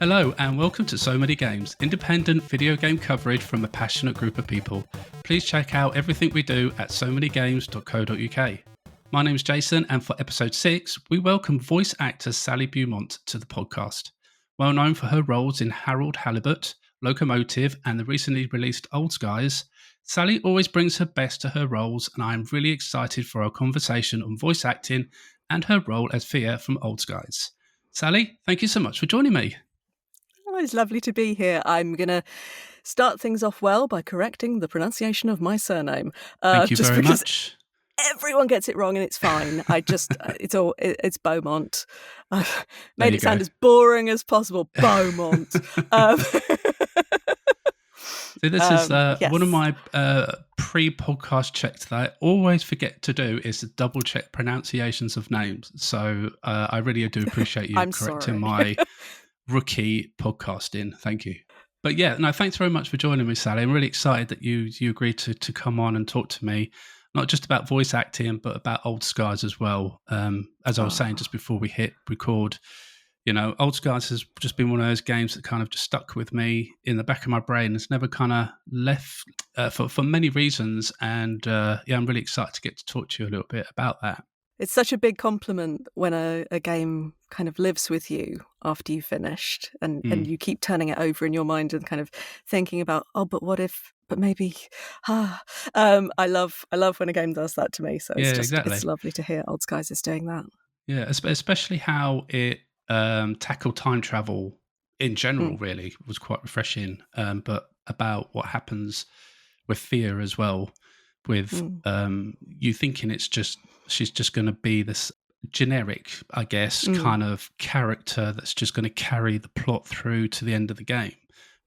Hello and welcome to So Many Games, independent video game coverage from a passionate group of people. Please check out everything we do at somanygames.co.uk. My name is Jason, and for episode 6, we welcome voice actor Sally Beaumont to the podcast. Well known for her roles in Harold Halibut, Locomotive, and the recently released Old Skies, Sally always brings her best to her roles, and I am really excited for our conversation on voice acting and her role as Fia from Old Skies. Sally, thank you so much for joining me. Oh, it's lovely to be here. I'm going to start things off well by correcting the pronunciation of my surname. Thank you very much. Everyone gets it wrong and it's fine. It's Beaumont. Made it sound as boring as possible. Beaumont. So this is yes. One of my pre-podcast checks that I always forget to do is to double check pronunciations of names. So I really do appreciate you correcting my rookie podcasting. Thank you. But yeah, no, thanks very much for joining me, Sally. I'm really excited that you agreed to come on and talk to me, not just about voice acting, but about Old Skies as well. As I was saying just before we hit record, you know, Old Skies has just been one of those games that kind of just stuck with me in the back of my brain. It's never kind of left for many reasons. And I'm really excited to get to talk to you a little bit about that. It's such a big compliment when a game kind of lives with you after you've finished and you keep turning it over in your mind and kind of thinking about, but what if, but maybe, I love when a game does that to me. So it's lovely to hear Old Skies is doing that. Yeah, especially how it tackled time travel in general, really was quite refreshing. But about what happens with Fia as well, with you thinking she's just going to be this generic, I guess, kind of character that's just going to carry the plot through to the end of the game.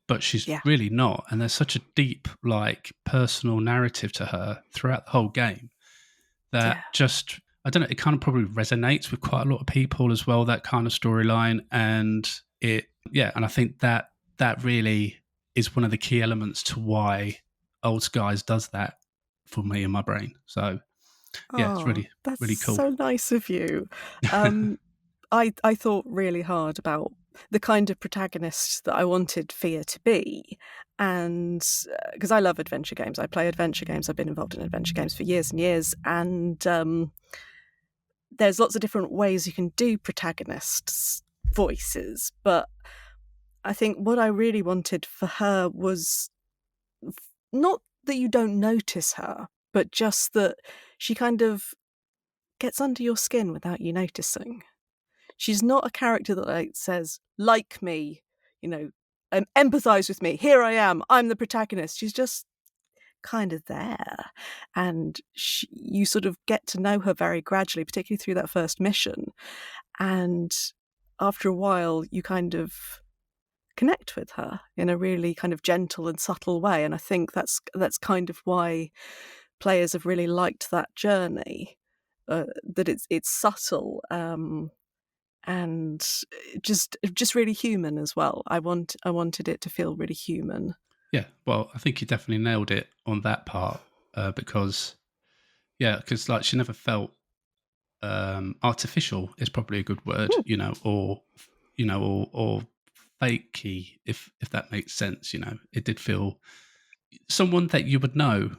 But she's really not. And there's such a deep, personal narrative to her throughout the whole game that just, I don't know, it kind of probably resonates with quite a lot of people as well, that kind of storyline. And and I think that really is one of the key elements to why Old Skies does that for me in my brain. So it's really cool. That's so nice of you. I thought really hard about the kind of protagonist that I wanted Fia to be. And because I love adventure games, I play adventure games. I've been involved in adventure games for years and years. And there's lots of different ways you can do protagonists' voices. But I think what I really wanted for her was not that you don't notice her, but just that she kind of gets under your skin without you noticing. She's not a character that says, like me, empathize with me. Here I am. I'm the protagonist. She's just kind of there. And you sort of get to know her very gradually, particularly through that first mission. And after a while, you kind of connect with her in a really kind of gentle and subtle way. And I think that's kind of why players have really liked that journey, that it's subtle and just really human as well. I wanted it to feel really human. Yeah, well, I think you definitely nailed it on that part because she never felt artificial is probably a good word, or fakey, if that makes sense. It did feel someone that you would know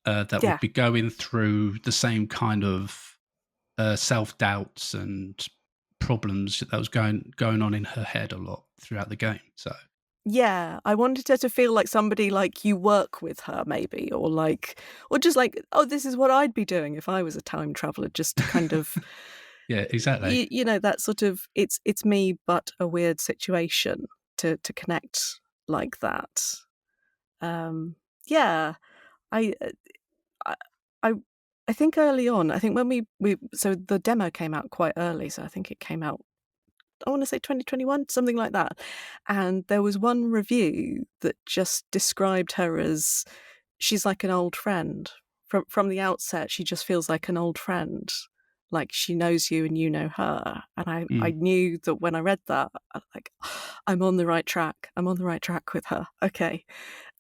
that would be going through the same kind of self-doubts and problems that was going on in her head a lot throughout the game. So I wanted her to feel like somebody like you work with her, maybe, or just this is what I'd be doing if I was a time traveler, just kind of yeah, exactly. That sort of it's me, but a weird situation to connect like that. I think early on, I think when we so the demo came out quite early, so I think it came out, I want to say 2021, something like that. And there was one review that just described her as she's like an old friend. From the outset, she just feels like an old friend. Like she knows you and you know her. And I knew that when I read that, I'm on the right track. I'm on the right track with her. Okay.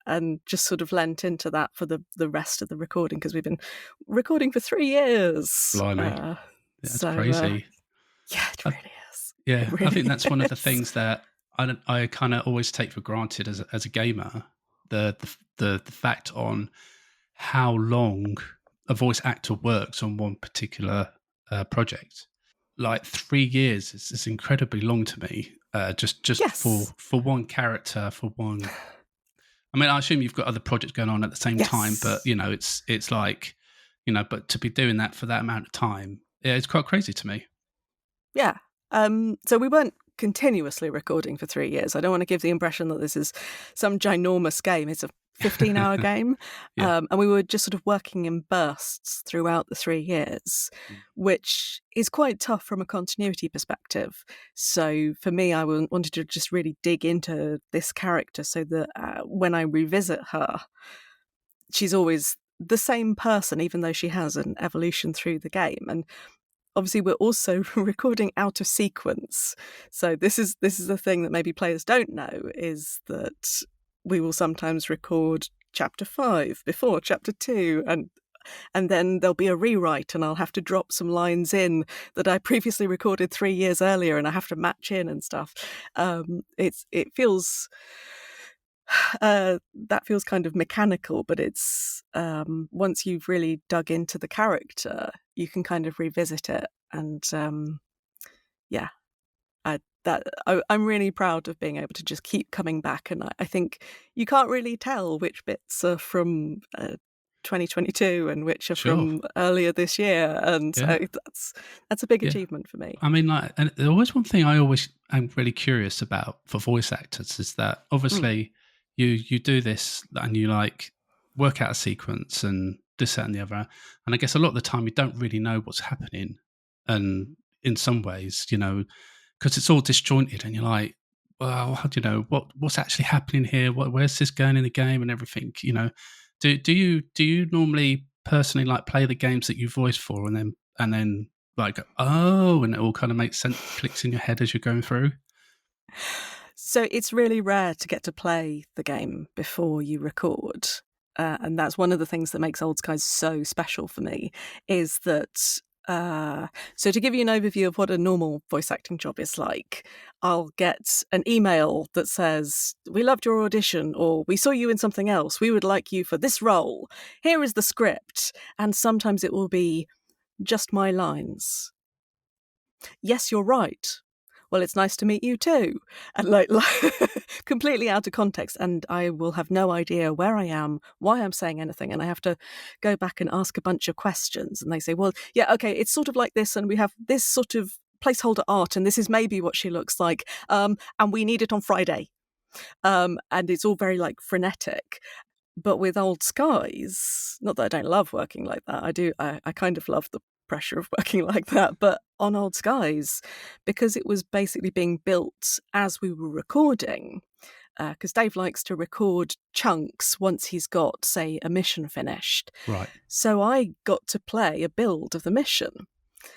And just sort of lent into that for the rest of the recording, because we've been recording for 3 years. Blimey. That's crazy. Yeah, it really is. Yeah, really I think that's one of the things that I kind of always take for granted as a gamer the fact on how long a voice actor works on one particular project. Like 3 years is incredibly long to me. Just Yes. for one character, for one. I mean, I assume you've got other projects going on at the same time, but Yes. it's like, but to be doing that for that amount of time, yeah, it's quite crazy to me. Yeah. So we weren't continuously recording for 3 years. I don't want to give the impression that this is some ginormous game. It's a 15-hour game. Yeah. And we were just sort of working in bursts throughout the 3 years, which is quite tough from a continuity perspective. So for me, I wanted to just really dig into this character so that when I revisit her, she's always the same person, even though she has an evolution through the game. And obviously, we're also recording out of sequence. So this is the thing that maybe players don't know, is that we will sometimes record chapter 5 before chapter 2, and then there'll be a rewrite, and I'll have to drop some lines in that I previously recorded 3 years earlier, and I have to match in and stuff. It feels that feels kind of mechanical, but it's once you've really dug into the character, you can kind of revisit it, and yeah, I'm really proud of being able to just keep coming back, and I think you can't really tell which bits are from 2022 and which are from earlier this year, and that's a big achievement for me. I mean, like, and there was one thing I'm really curious about for voice actors is that obviously you do this and you like work out a sequence and this, that, and the other, and I guess a lot of the time you don't really know what's happening, and in some ways, because it's all disjointed, and you're like, well, how do you know what's actually happening here? Where's this going in the game and everything? Do you normally personally like play the games that you voice for, and then like, oh, and it all kind of makes sense, clicks in your head as you're going through? So it's really rare to get to play the game before you record. And that's one of the things that makes Old Skies so special for me, is that so to give you an overview of what a normal voice acting job is like, I'll get an email that says, "We loved your audition," or "We saw you in something else. We would like you for this role. Here is the script." And sometimes it will be just my lines. "Yes, you're right. Well, it's nice to meet you too." And like completely out of context, and I will have no idea where I am, why I'm saying anything, and I have to go back and ask a bunch of questions, and they say, "Well, yeah, okay, it's sort of like this, and we have this sort of placeholder art, and this is maybe what she looks like, and we need it on Friday." And it's all very like frenetic. But with Old Skies, not that I don't love working like that, I do. I kind of love the pressure of working like that. But on Old Skies, because it was basically being built as we were recording, because Dave likes to record chunks once he's got, say, a mission finished. Right. So I got to play a build of the mission.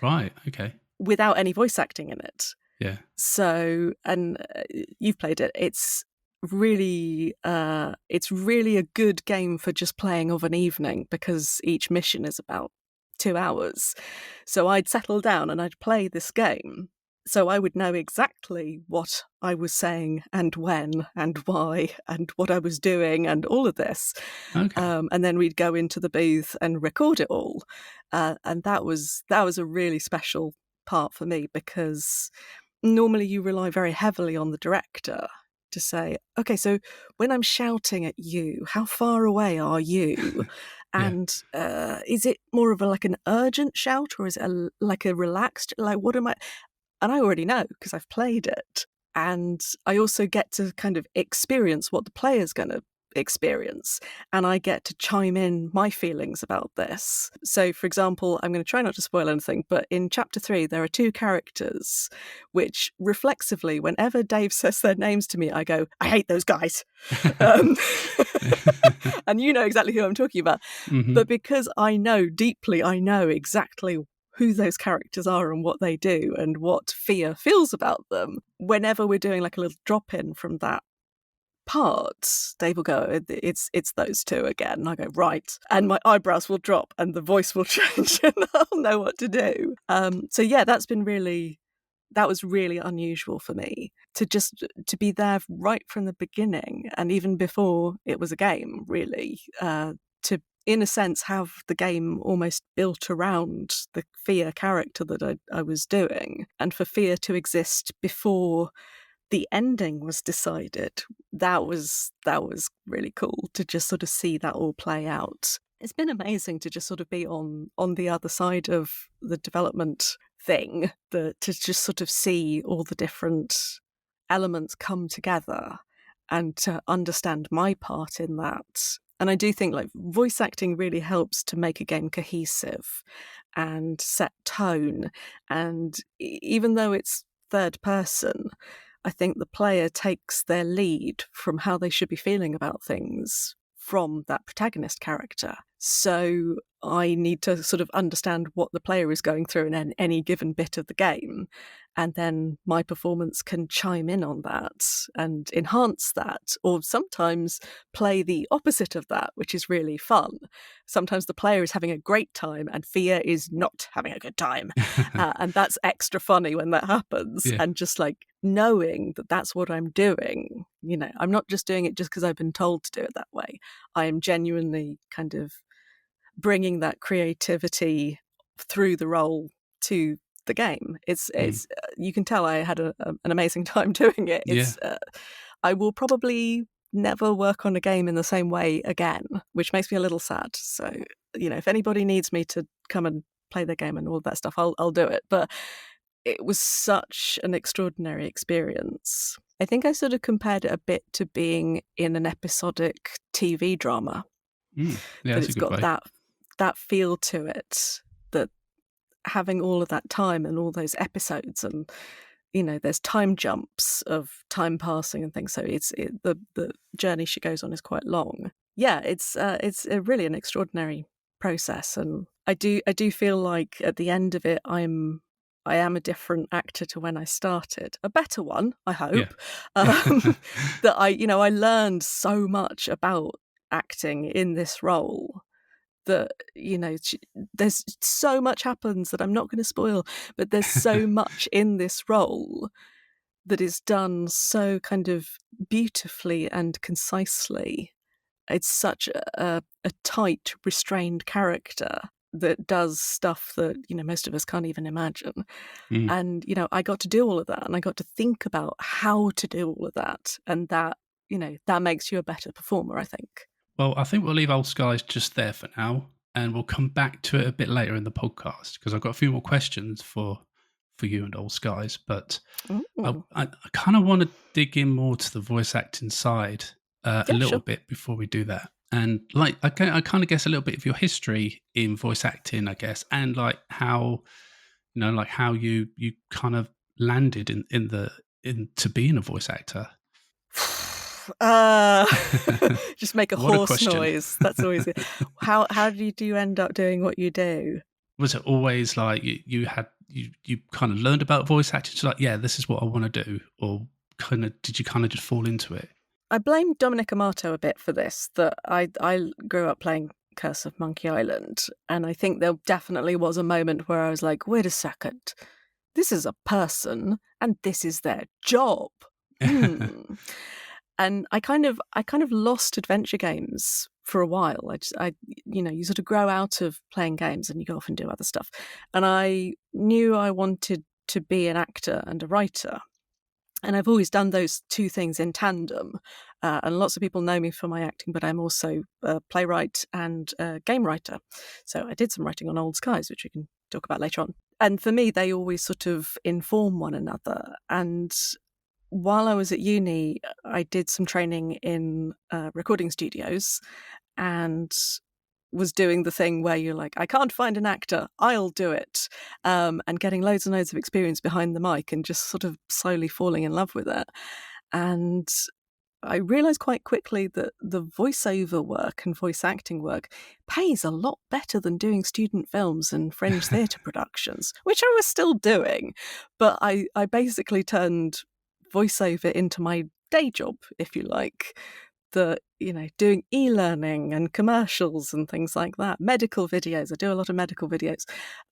Right. Okay. Without any voice acting in it. Yeah. So, and you've played it. It's really a good game for just playing of an evening, because each mission is about 2 hours. So I'd settle down and I'd play this game, so I would know exactly what I was saying and when and why and what I was doing and all of this. Okay. And then we'd go into the booth and record it all, and that was a really special part for me, because normally you rely very heavily on the director to say, "Okay, so when I'm shouting at you, how far away are you? And is it more of like an urgent shout, or is it like a relaxed, like what am I?" And I already know because I've played it. And I also get to kind of experience what the player's going to experience, and I get to chime in my feelings about this. So, for example, I'm going to try not to spoil anything, but in chapter 3 there are 2 characters which reflexively, whenever Dave says their names to me, I go, "I hate those guys." And you know exactly who I'm talking about. Mm-hmm. But because I know exactly who those characters are and what they do and what fear feels about them, whenever we're doing like a little drop in from that part, Dave will go, it's those 2 again. And I go, "Right." And my eyebrows will drop and the voice will change and I'll know what to do. So yeah, that's been really that was really unusual for me to be there right from the beginning, and even before it was a game, really, to in a sense have the game almost built around the Fia character that I was doing, and for Fia to exist before the ending was decided. That was really cool to just sort of see that all play out. It's been amazing to just sort of be on the other side of the development thing, to just sort of see all the different elements come together and to understand my part in that. And I do think like voice acting really helps to make a game cohesive and set tone. And even though it's third person, I think the player takes their lead from how they should be feeling about things from that protagonist character. So I need to sort of understand what the player is going through in any given bit of the game. And then my performance can chime in on that and enhance that, or sometimes play the opposite of that, which is really fun. Sometimes the player is having a great time and Fia is not having a good time. And that's extra funny when that happens. Yeah. And just like knowing that that's what I'm doing, you know, I'm not just doing it just because I've been told to do it that way. I am genuinely kind of bringing that creativity through the role to the game. It's you can tell I had an amazing time doing it. It's I will probably never work on a game in the same way again, which makes me a little sad. So, you know, if anybody needs me to come and play the game and all that stuff, I'll do it. But it was such an extraordinary experience. I think I sort of compared it a bit to being in an episodic TV drama. Yeah, that it's got that feel to it, that having all of that time and all those episodes, and you know, there's time jumps of time passing and things. So the journey she goes on is quite long. Yeah, it's really an extraordinary process, and I do feel like at the end of it, I am a different actor to when I started. A better one, I hope. That I learned so much about acting in this role that, you know, there's so much happens that I'm not going to spoil, but there's so much in this role that is done so kind of beautifully and concisely. It's such a tight, restrained character that does stuff that, you know, most of us can't even imagine. And, you know, I got to do all of that, and I got to think about how to do all of that. And that, you know, that makes you a better performer, I think. Well, I think we'll leave Old Skies just there for now, and we'll come back to it a bit later in the podcast, because I've got a few more questions for you and Old Skies. But I kind of want to dig in more to the voice acting side a little bit before we do that. And like, I kind of guess a little bit of your history in voice acting, I guess, and like how, you know, like how you kind of landed into being a voice actor. Just make a horse noise. That's always good. How did you end up doing what you do? Was it always like you kind of learned about voice acting, so like, yeah, this is what I want to do, or did you kind of just fall into it? I blame Dominic Amato a bit for this, that I grew up playing Curse of Monkey Island, and I think there definitely was a moment where I was like, wait a second, this is a person and this is their job. And I kind of lost adventure games for a while. You sort of grow out of playing games and you go off and do other stuff. And I knew I wanted to be an actor and a writer. And I've always done those two things in tandem. And lots of people know me for my acting, but I'm also a playwright and a game writer. So I did some writing on Old Skies, which we can talk about later on. And for me, they always sort of inform one another. And while I was at uni, I did some training in recording studios and was doing the thing where you're like, I can't find an actor, I'll do it. And getting loads and loads of experience behind the mic and just sort of slowly falling in love with it. And I realised quite quickly that the voiceover work and voice acting work pays a lot better than doing student films and fringe theatre productions, which I was still doing. But I basically turned voiceover into my day job, if you like. Doing e-learning and commercials and things like that, medical videos. I do a lot of medical videos,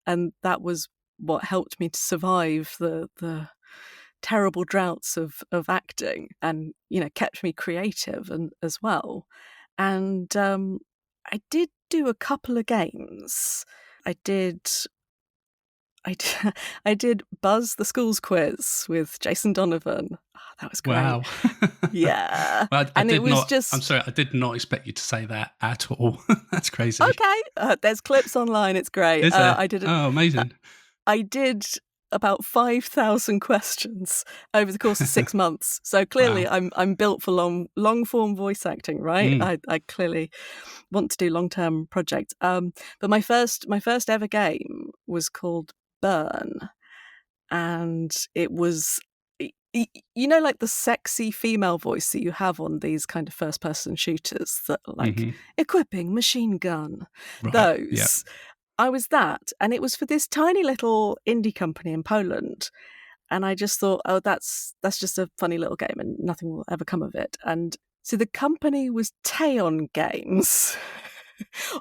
and that was what helped me to survive the terrible droughts of acting, and kept me creative and as well. And I did do a couple of games. I did I did, I did Buzz the Schools Quiz with Jason Donovan. Oh, that was great. Wow. Yeah. Well, I And it did was not. I'm just, sorry. I did not expect you to say that at all. That's crazy. okay. There's clips online. It's great. Is there? I did it. Oh, amazing. I did about 5,000 questions over the course of 6 months. So clearly, Wow. I'm built for long form voice acting, right? Mm. I clearly want to do long term projects. But my first ever game was called Burn, and it was, like the sexy female voice that you have on these kind of first person shooters that are like equipping machine gun. Right. Yeah. Those. I was that, and it was for this tiny little indie company in Poland. And I just thought, oh, that's just a funny little game, and nothing will ever come of it. And so the company was Teon Games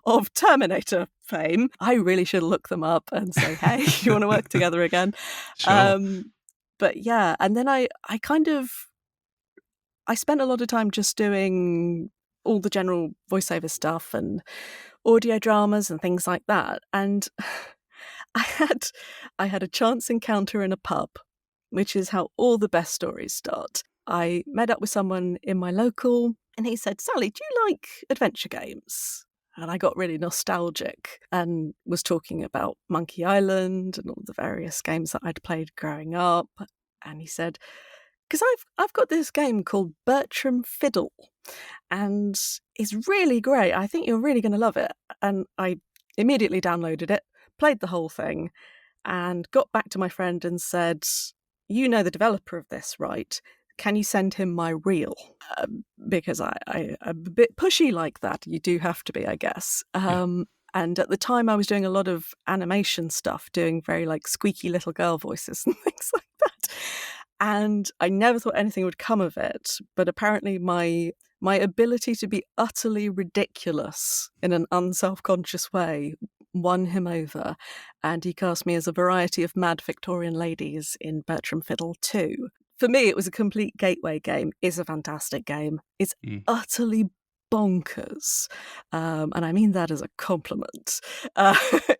of Terminator fame. I really should look them up and say, hey, you want to work together again? Sure. But yeah, and then I spent a lot of time just doing all the general voiceover stuff and audio dramas and things like that. And I had a chance encounter in a pub, which is how all the best stories start. I met up with someone in my local, and he said, Sally, do you like adventure games? And I got really nostalgic and was talking about Monkey Island and all the various games that I'd played growing up. And he said, because I've got this game called Bertram Fiddle, and it's really great. I think you're really going to love it. And I immediately downloaded it, played the whole thing, and got back to my friend and said, you know the developer of this, right? Can you send him my reel? Because I'm a bit pushy like that. You do have to be, I guess. Yeah. And at the time I was doing a lot of animation stuff, doing very like squeaky little girl voices and things like that. And I never thought anything would come of it. But apparently my ability to be utterly ridiculous in an unself-conscious way won him over, and he cast me as a variety of mad Victorian ladies in Bertram Fiddle 2. For me, it was a complete gateway game. It's a fantastic game. It's utterly bonkers, and I mean that as a compliment.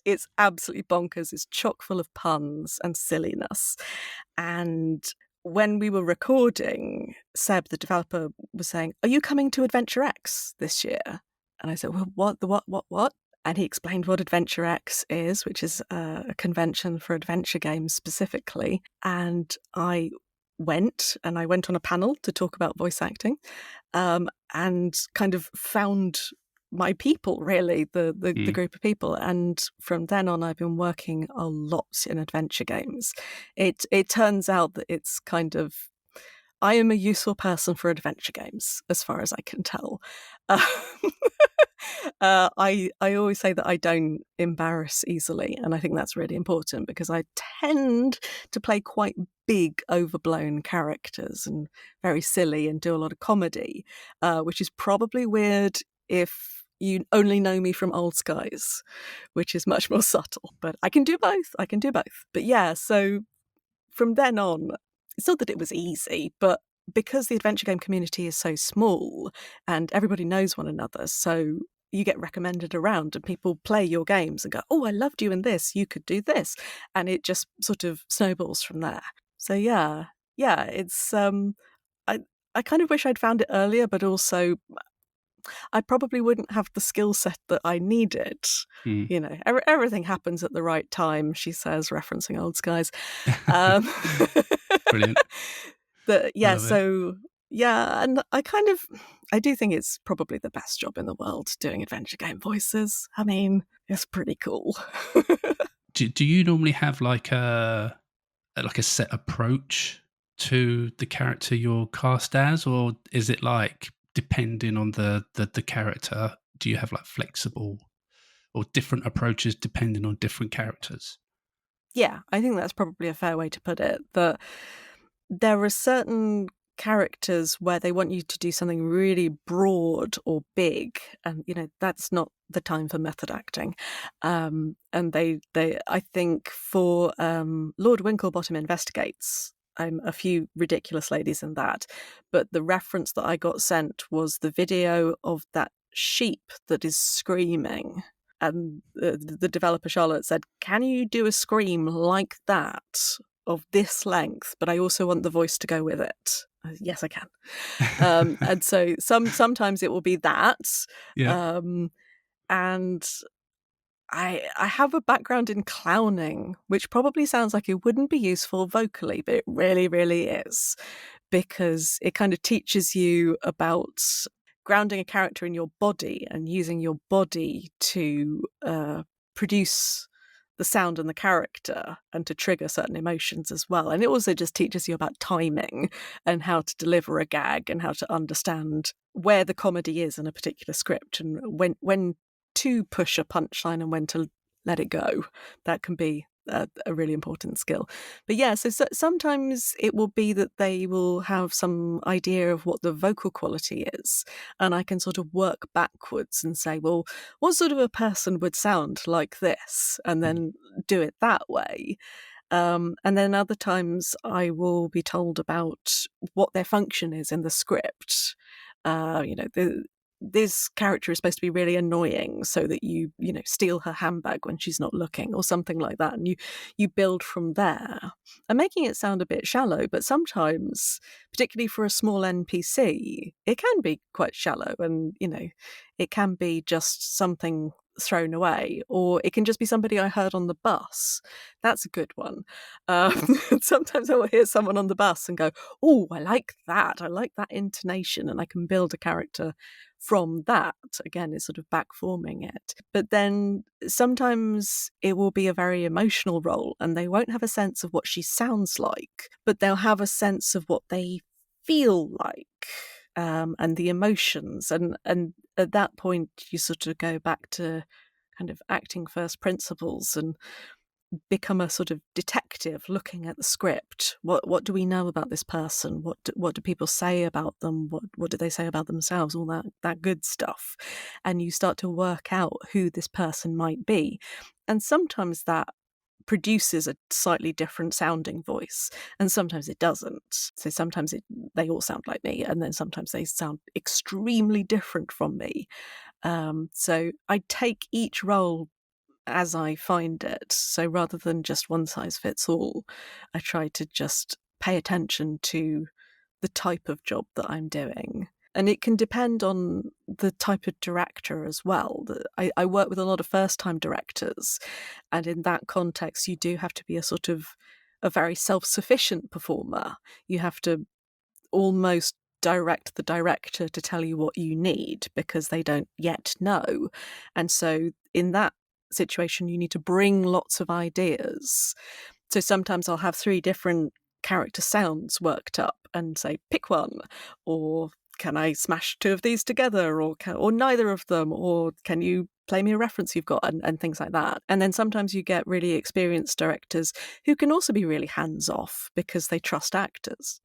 It's absolutely bonkers. It's chock full of puns and silliness. And when we were recording, Seb, the developer, was saying, are you coming to Adventure X this year? And I said, well, what? And he explained what Adventure X is, which is a convention for adventure games specifically. And I went on a panel to talk about voice acting, and kind of found my people, really, the group of people. And from then on, I've been working a lot in adventure games. It turns out that it's kind of, I am a useful person for adventure games, as far as I can tell. I always say that I don't embarrass easily, and I think that's really important because I tend to play quite big, overblown characters and very silly and do a lot of comedy, which is probably weird if you only know me from Old Skies, which is much more subtle. But I can do both. But yeah, so from then on, it's not that it was easy, but because the adventure game community is so small and everybody knows one another, so you get recommended around and people play your games and go, oh, I loved you in this, you could do this. And it just sort of snowballs from there. So yeah, it's, I kind of wish I'd found it earlier, but also I probably wouldn't have the skill set that I needed. Everything happens at the right time, she says, referencing Old Skies. Brilliant. And I do think it's probably the best job in the world, doing adventure game voices. I mean, it's pretty cool. Do you normally have like a set approach to the character you're cast as, or is it like depending on the character? Do you have like flexible or different approaches depending on different characters? Yeah, I think that's probably a fair way to put it. That there are certain characters where they want you to do something really broad or big, and that's not the time for method acting. And they I think for Lord Winklebottom Investigates, I'm a few ridiculous ladies in that, but the reference that I got sent was the video of that sheep that is screaming. And the developer Charlotte said, "Can you do a scream like that of this length? But I also want the voice to go with it." Yes, I can. And so sometimes it will be that. Yeah. And I have a background in clowning, which probably sounds like it wouldn't be useful vocally, but it really, really is, because it kind of teaches you about grounding a character in your body and using your body to produce the sound and the character and to trigger certain emotions as well. And it also just teaches you about timing and how to deliver a gag and how to understand where the comedy is in a particular script and when to push a punchline and when to let it go. That can be a really important skill. But yeah, so sometimes it will be that they will have some idea of what the vocal quality is, and I can sort of work backwards and say, well, what sort of a person would sound like this, and then do it that way. And then other times I will be told about what their function is in the script. This character is supposed to be really annoying so that you steal her handbag when she's not looking or something like that, and you build from there. I'm making it sound a bit shallow, but sometimes, particularly for a small NPC, it can be quite shallow, and it can be just something thrown away, or it can just be somebody I heard on the bus. That's a good one. Sometimes I will hear someone on the bus and go, "Oh, I like that intonation," and I can build a character from that. Again, it's sort of backforming it. But then sometimes it will be a very emotional role and they won't have a sense of what she sounds like, but they'll have a sense of what they feel like. And the emotions, and at that point you sort of go back to kind of acting first principles and become a sort of detective looking at the script. What do we know about this person? What do people say about them? What do they say about themselves? All that good stuff. And you start to work out who this person might be. And sometimes that produces a slightly different sounding voice, and sometimes it doesn't. So sometimes they all sound like me, and then sometimes they sound extremely different from me. So I take each role as I find it. So rather than just one size fits all, I try to just pay attention to the type of job that I'm doing. And it can depend on the type of director as well. I work with a lot of first-time directors, and in that context, you do have to be a very self-sufficient performer. You have to almost direct the director to tell you what you need because they don't yet know. And so in that situation, you need to bring lots of ideas. So sometimes I'll have 3 different character sounds worked up and say, pick one, or can I smash 2 of these together, or neither of them, or can you play me a reference you've got, and things like that. And then sometimes you get really experienced directors who can also be really hands-off because they trust actors.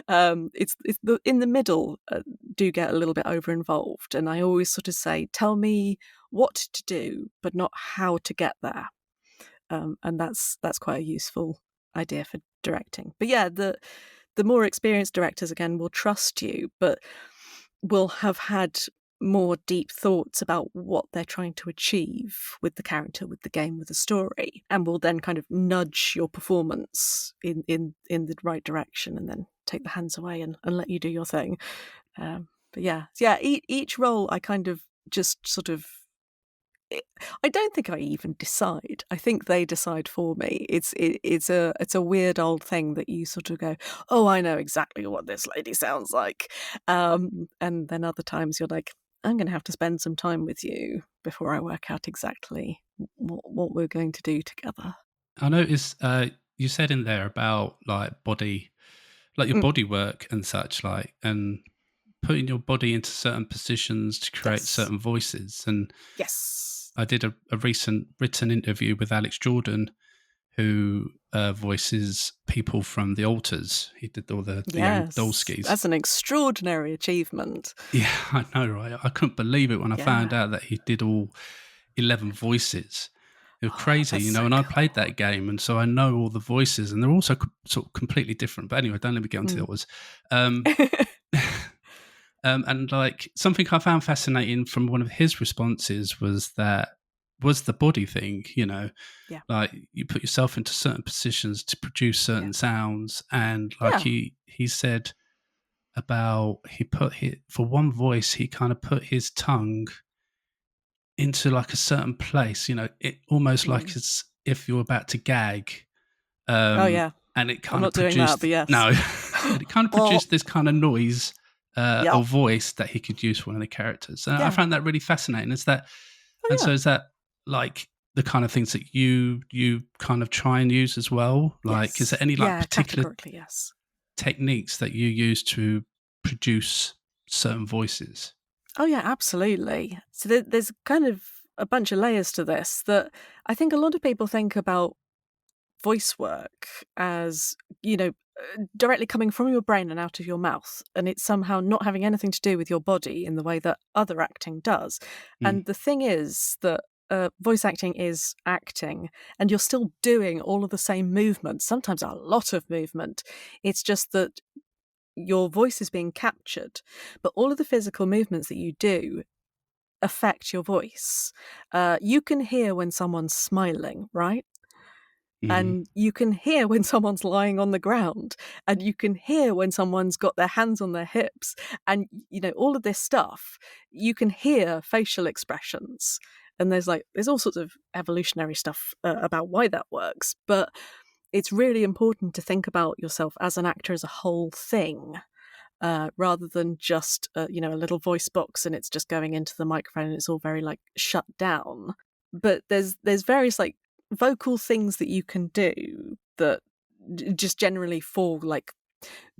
It's in the middle do get a little bit over-involved, and I always sort of say, tell me what to do, but not how to get there. And that's quite a useful idea for directing. But yeah, the more experienced directors, again, will trust you, but will have had more deep thoughts about what they're trying to achieve with the character, with the game, with the story, and will then kind of nudge your performance in the right direction, and then take the hands away and let you do your thing. But yeah, each role I kind of just sort of, I don't think I even decide. I think they decide for me. It's a weird old thing that you sort of go, oh, I know exactly what this lady sounds like, and then other times you're like, I'm going to have to spend some time with you before I work out exactly what we're going to do together. I noticed you said in there about like body, like your body work and such, like, and putting your body into certain positions to create certain voices. And yes, I did a recent written interview with Alex Jordan, who voices people from the Alters. He did all the young Yes, Dolskis. that's an extraordinary achievement. Yeah, I know, right? I couldn't believe it when I found out that he did all 11 voices. It was crazy, that's and so I cool. played that game, and so I know all the voices, and they're also sort of completely different. But anyway, don't let me get onto the others. And like something I found fascinating from one of his responses was the body thing, Yeah. like you put yourself into certain positions to produce certain sounds, and like he said about for one voice he kind of put his tongue into like a certain place, it almost like it's if you're about to gag, Oh yeah, and it I'm kind of not doing that, produced but yes. no, and it kind of produced this kind of noise or voice that he could use for one of the characters. And I found that really fascinating. Is that so is that like the kind of things that you kind of try and use as well? Like, is there any like particular categorically yes techniques that you use to produce certain voices? Oh yeah, absolutely. So there's kind of a bunch of layers to this that I think a lot of people think about voice work as, directly coming from your brain and out of your mouth, and it's somehow not having anything to do with your body in the way that other acting does. And the thing is that voice acting is acting, and you're still doing all of the same movements, sometimes a lot of movement. It's just that your voice is being captured, but all of the physical movements that you do affect your voice. You can hear when someone's smiling, right? And you can hear when someone's lying on the ground, and you can hear when someone's got their hands on their hips, and all of this stuff. You can hear facial expressions, and there's all sorts of evolutionary stuff about why that works. But it's really important to think about yourself as an actor as a whole thing, rather than just a little voice box and it's just going into the microphone and it's all very like shut down. But there's various like vocal things that you can do that just generally for like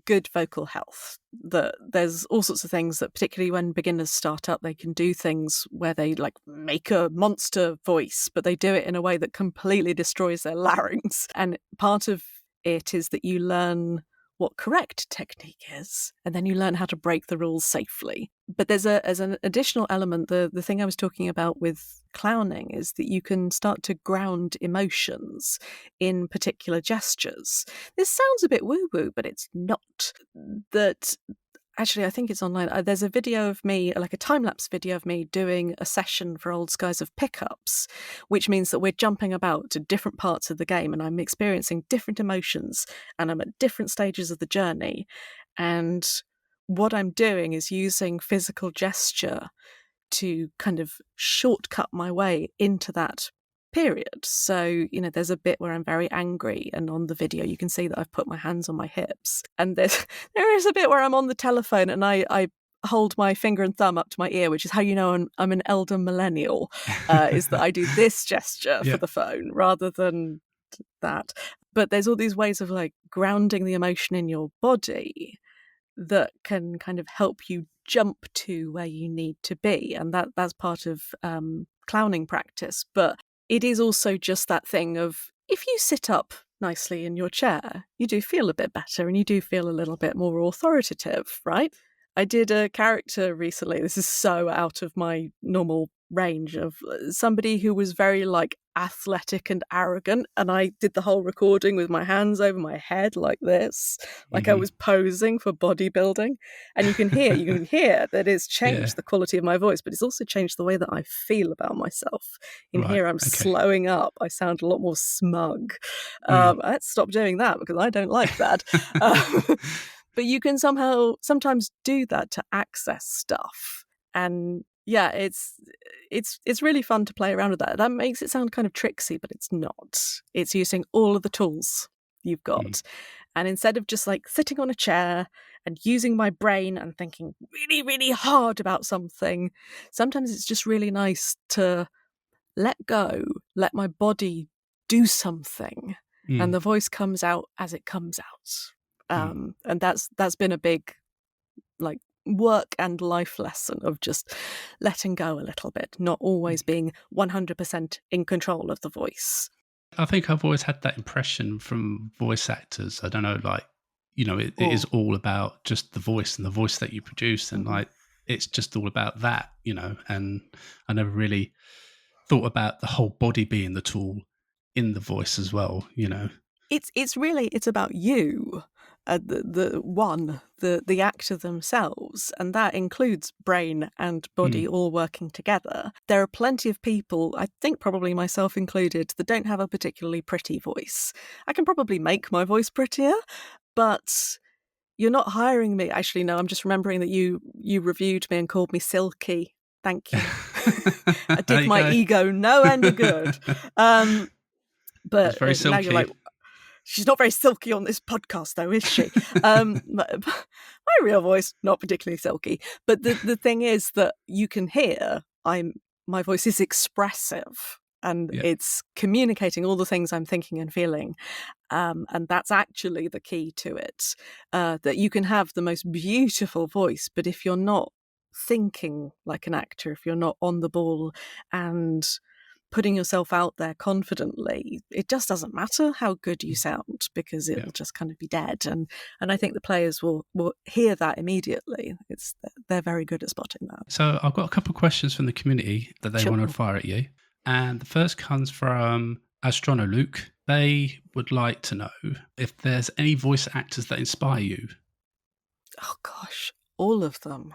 good vocal health. That there's all sorts of things that, particularly when beginners start up, they can do things where they like make a monster voice, but they do it in a way that completely destroys their larynx. And part of it is that you learn what correct technique is, and then you learn how to break the rules safely. But there's an additional element. The thing I was talking about with clowning is that you can start to ground emotions in particular gestures. This sounds a bit woo-woo, but it's not. That actually, I think it's online. There's a video of me, like a time-lapse video of me doing a session for Old Skies of Pickups, which means that we're jumping about to different parts of the game and I'm experiencing different emotions and I'm at different stages of the journey. And what I'm doing is using physical gesture to kind of shortcut my way into that period. So, there's a bit where I'm very angry, and on the video you can see that I've put my hands on my hips. And there is a bit where I'm on the telephone and I hold my finger and thumb up to my ear, which is how I'm an elder millennial, is that I do this gesture for the phone rather than that. But there's all these ways of like grounding the emotion in your body that can kind of help you jump to where you need to be. And that's part of clowning practice. But it is also just that thing of, if you sit up nicely in your chair, you do feel a bit better and you do feel a little bit more authoritative, right? I did a character recently, this is so out of my normal range, of somebody who was very like athletic and arrogant, and I did the whole recording with my hands over my head like this, like I was posing for bodybuilding. And you can hear that it's changed the quality of my voice, but it's also changed the way that I feel about myself. In here I'm slowing up, I sound a lot more smug. Let's stop doing that because I don't like that. But you can sometimes do that to access stuff. And yeah, it's really fun to play around with that. That makes it sound kind of tricksy, but it's not. It's using all of the tools you've got. And instead of just like sitting on a chair and using my brain and thinking really, really hard about something, sometimes it's just really nice to let go, let my body do something, and the voice comes out as it comes out. And that's been a big like work and life lesson of just letting go a little bit, not always being 100% in control of the voice. I think I've always had that impression from voice actors. I don't know, like, it is Mm. all about just the voice and the voice that you produce. And Mhm. like, it's just all about that, and I never really thought about the whole body being the tool in the voice as well. It's about you, the actor themselves, and that includes brain and body Mm. all working together. There are plenty of people, I think probably myself included, that don't have a particularly pretty voice. I can probably make my voice prettier, but you're not hiring me. Actually, no, I'm just remembering that you reviewed me and called me silky. Thank you. I There did you my go. ego no end of good. It's But very now you're like, silky. she's not very silky on this podcast, though, is she? My real voice, not particularly silky. But the thing is that you can hear my voice is expressive and Yeah. it's communicating all the things I'm thinking and feeling. And that's actually the key to it. That you can have the most beautiful voice, but if you're not thinking like an actor, if you're not on the ball and putting yourself out there confidently, it just doesn't matter how good you sound because Yeah. it'll just kind of be dead. And I think the players will hear that immediately. They're very good at spotting that. So I've got a couple of questions from the community that they want to Sure. fire at you. And the first comes from Astronoluke. They would like to know if there's any voice actors that inspire you. Oh gosh, all of them.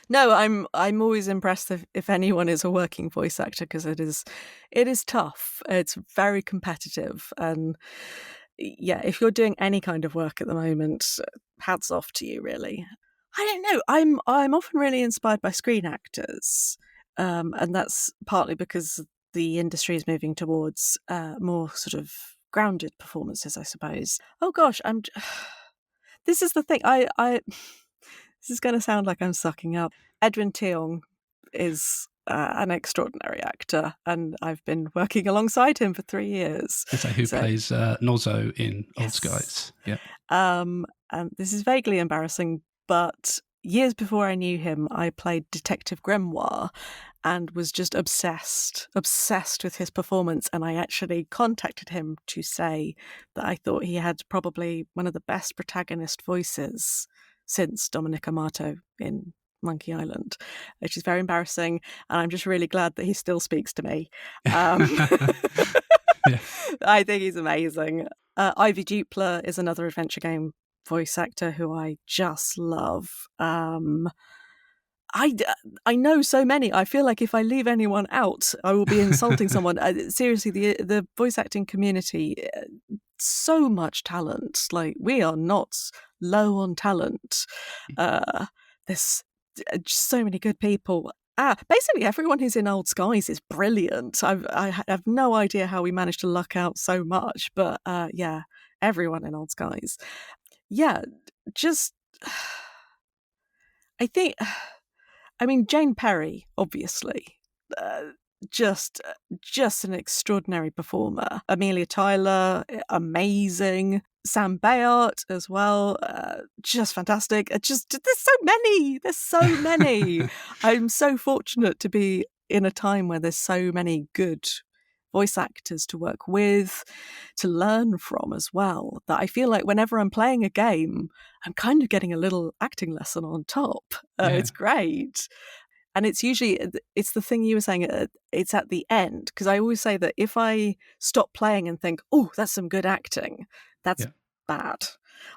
No, I'm always impressed if anyone is a working voice actor because it is tough. It's very competitive, and yeah, if you're doing any kind of work at the moment, hats off to you. Really, I don't know. I'm often really inspired by screen actors, and that's partly because the industry is moving towards more sort of grounded performances, I suppose. Oh gosh, this is the thing. I this is going to sound like I'm sucking up. Edwin Teong is an extraordinary actor, and I've been working alongside him for 3 years. Is that who So, plays Nozzo in Old yes. Skies? Yeah. And this is vaguely embarrassing, but years before I knew him, I played Detective Grimoire and was just obsessed with his performance. And I actually contacted him to say that I thought he had probably one of the best protagonist voices since Dominic Amato in Monkey Island, which is very embarrassing. And I'm just really glad that he still speaks to me. Yeah. I think he's amazing. Ivy Dupler is another adventure game voice actor who I just love. I know so many. I feel like if I leave anyone out, I will be insulting someone. Seriously, the voice acting community, so much talent. Like, we are not low on talent. There's just so many good people. Basically, everyone who's in Old Skies is brilliant. I have no idea how we managed to luck out so much, but yeah, everyone in Old Skies. Yeah, just I think. I mean, Jane Perry, obviously, uh, just an extraordinary performer. Amelia Tyler, amazing. Sam Bayard as well, just fantastic. There's so many. There's so many. I'm so fortunate to be in a time where there's so many good voice actors to work with, to learn from as well, that I feel like whenever I'm playing a game, I'm kind of getting a little acting lesson on top. Yeah. It's great. And it's usually, it's the thing you were saying, it's at the end. Because I always say that if I stop playing and think, oh, that's some good acting, that's Yeah. bad.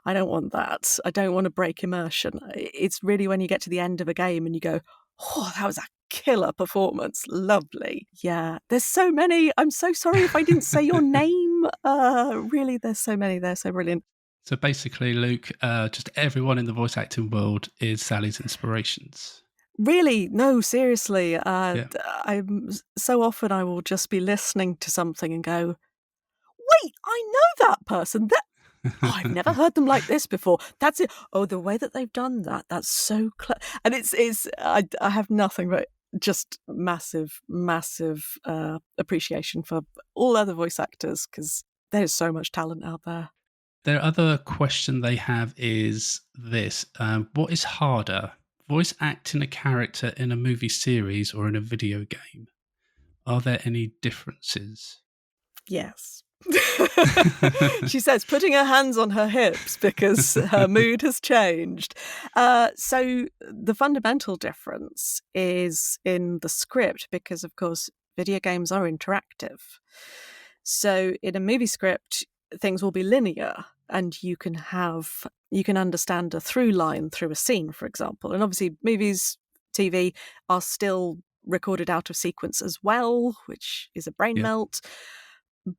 I don't want that. I don't want to break immersion. It's really when you get to the end of a game and you go, oh, that was a killer performance. Lovely. Yeah, there's so many. I'm so sorry if I didn't say your name. Really, there's so many. They're so brilliant. So basically, Luke, just everyone in the voice acting world is Sally's inspirations. Really, no, seriously. Yeah. I'm so often I will just be listening to something and go, wait, I know that person. I've never heard them like this before. That's it. Oh, the way that they've done that, that's so clever. And I have nothing but just massive appreciation for all other voice actors because there's so much talent out there. Their other question they have is this: what is harder, voice acting a character in a movie series or in a video game? Are there any differences? Yes. She says, putting her hands on her hips because her mood has changed. So the fundamental difference is in the script because, of course, video games are interactive. So in a movie script, things will be linear and you can understand a through line through a scene, for example. And obviously movies, TV are still recorded out of sequence as well, which is a brain melt.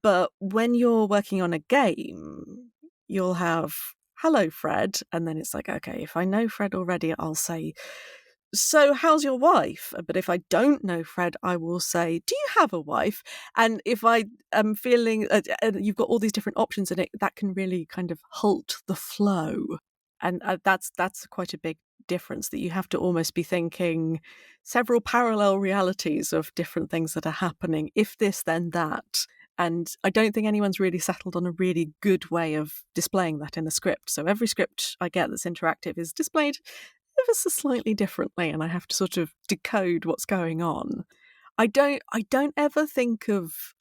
But when you're working on a game, you'll have, hello, Fred. And then it's like, okay, if I know Fred already, I'll say, so how's your wife? But if I don't know Fred, I will say, do you have a wife? And if I am feeling, you've got all these different options in it, that can really kind of halt the flow. And that's quite a big difference, that you have to almost be thinking several parallel realities of different things that are happening. If this, then that. And I don't think anyone's really settled on a really good way of displaying that in the script. So every script I get that's interactive is displayed ever so slightly differently, and I have to sort of decode what's going on. I don't ever think of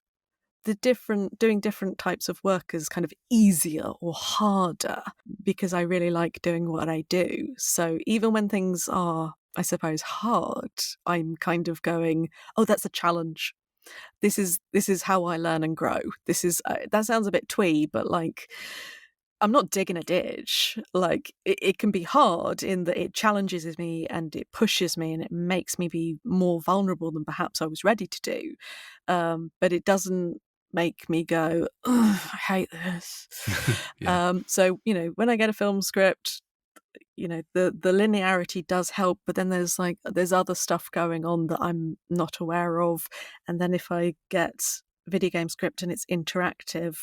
doing different types of work as kind of easier or harder, because I really like doing what I do. So even when things are, I suppose, hard, I'm kind of going, oh, that's a challenge. This is how I learn and grow. This is that sounds a bit twee, but like, I'm not digging a ditch. Like, it can be hard in that it challenges me and it pushes me and it makes me be more vulnerable than perhaps I was ready to do. But it doesn't make me go, I hate this. So, when I get a film script, the linearity does help, but then there's other stuff going on that I'm not aware of. And then if I get video game script and it's interactive,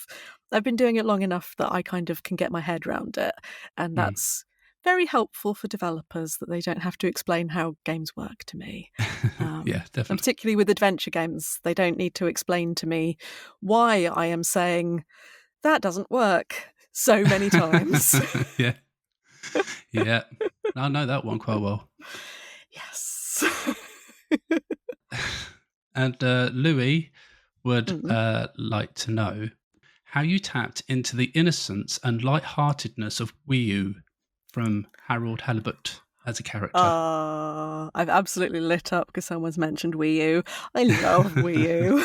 I've been doing it long enough that I kind of can get my head around it, and that's very helpful for developers, that they don't have to explain how games work to me. Yeah, definitely. And particularly with adventure games, they don't need to explain to me why I am saying that doesn't work so many times. Yeah, I know that one quite well. Yes. And Louis would like to know how you tapped into the innocence and lightheartedness of Wii U from Harold Halibut as a character. I've absolutely lit up because someone's mentioned Wii U. I love Wii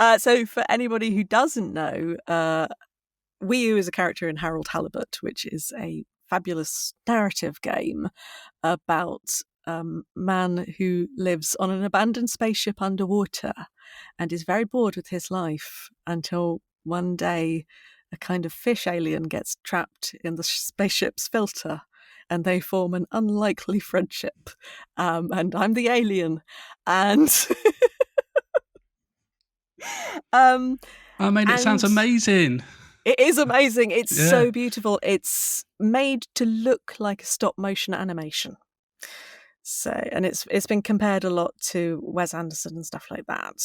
U. So for anybody who doesn't know, Wii U is a character in Harold Halibut, which is a fabulous narrative game about a man who lives on an abandoned spaceship underwater and is very bored with his life until one day a kind of fish alien gets trapped in the spaceship's filter and they form an unlikely friendship. And I'm the alien. And it sounds amazing. It is amazing. It's so beautiful. It's made to look like a stop motion animation. So, and it's been compared a lot to Wes Anderson and stuff like that.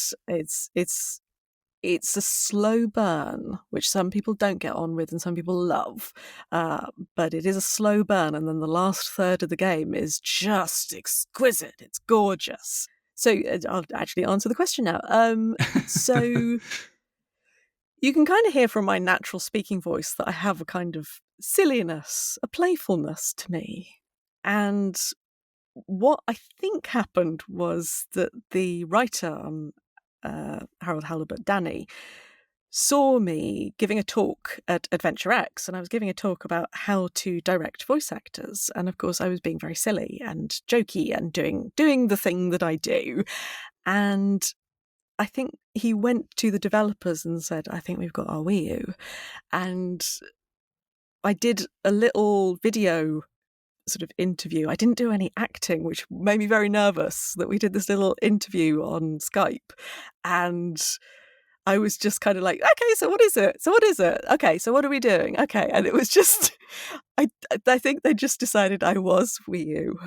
It's a slow burn, which some people don't get on with and some people love. But it is a slow burn, and then the last third of the game is just exquisite. It's gorgeous. So I'll actually answer the question now. So you can kind of hear from my natural speaking voice that I have a kind of silliness, a playfulness to me. And what I think happened was that the writer on Harold Halibut, Danny, saw me giving a talk at Adventure X, and I was giving a talk about how to direct voice actors. And of course, I was being very silly and jokey and doing the thing that I do. And I think he went to the developers and said, I think we've got our Wii U. And I did a little video sort of interview. I didn't do any acting, which made me very nervous, that we did this little interview on Skype. And I was just kind of like, okay, so what is it? So what is it? Okay, so what are we doing? Okay. And it was just, I think they just decided I was Wii U.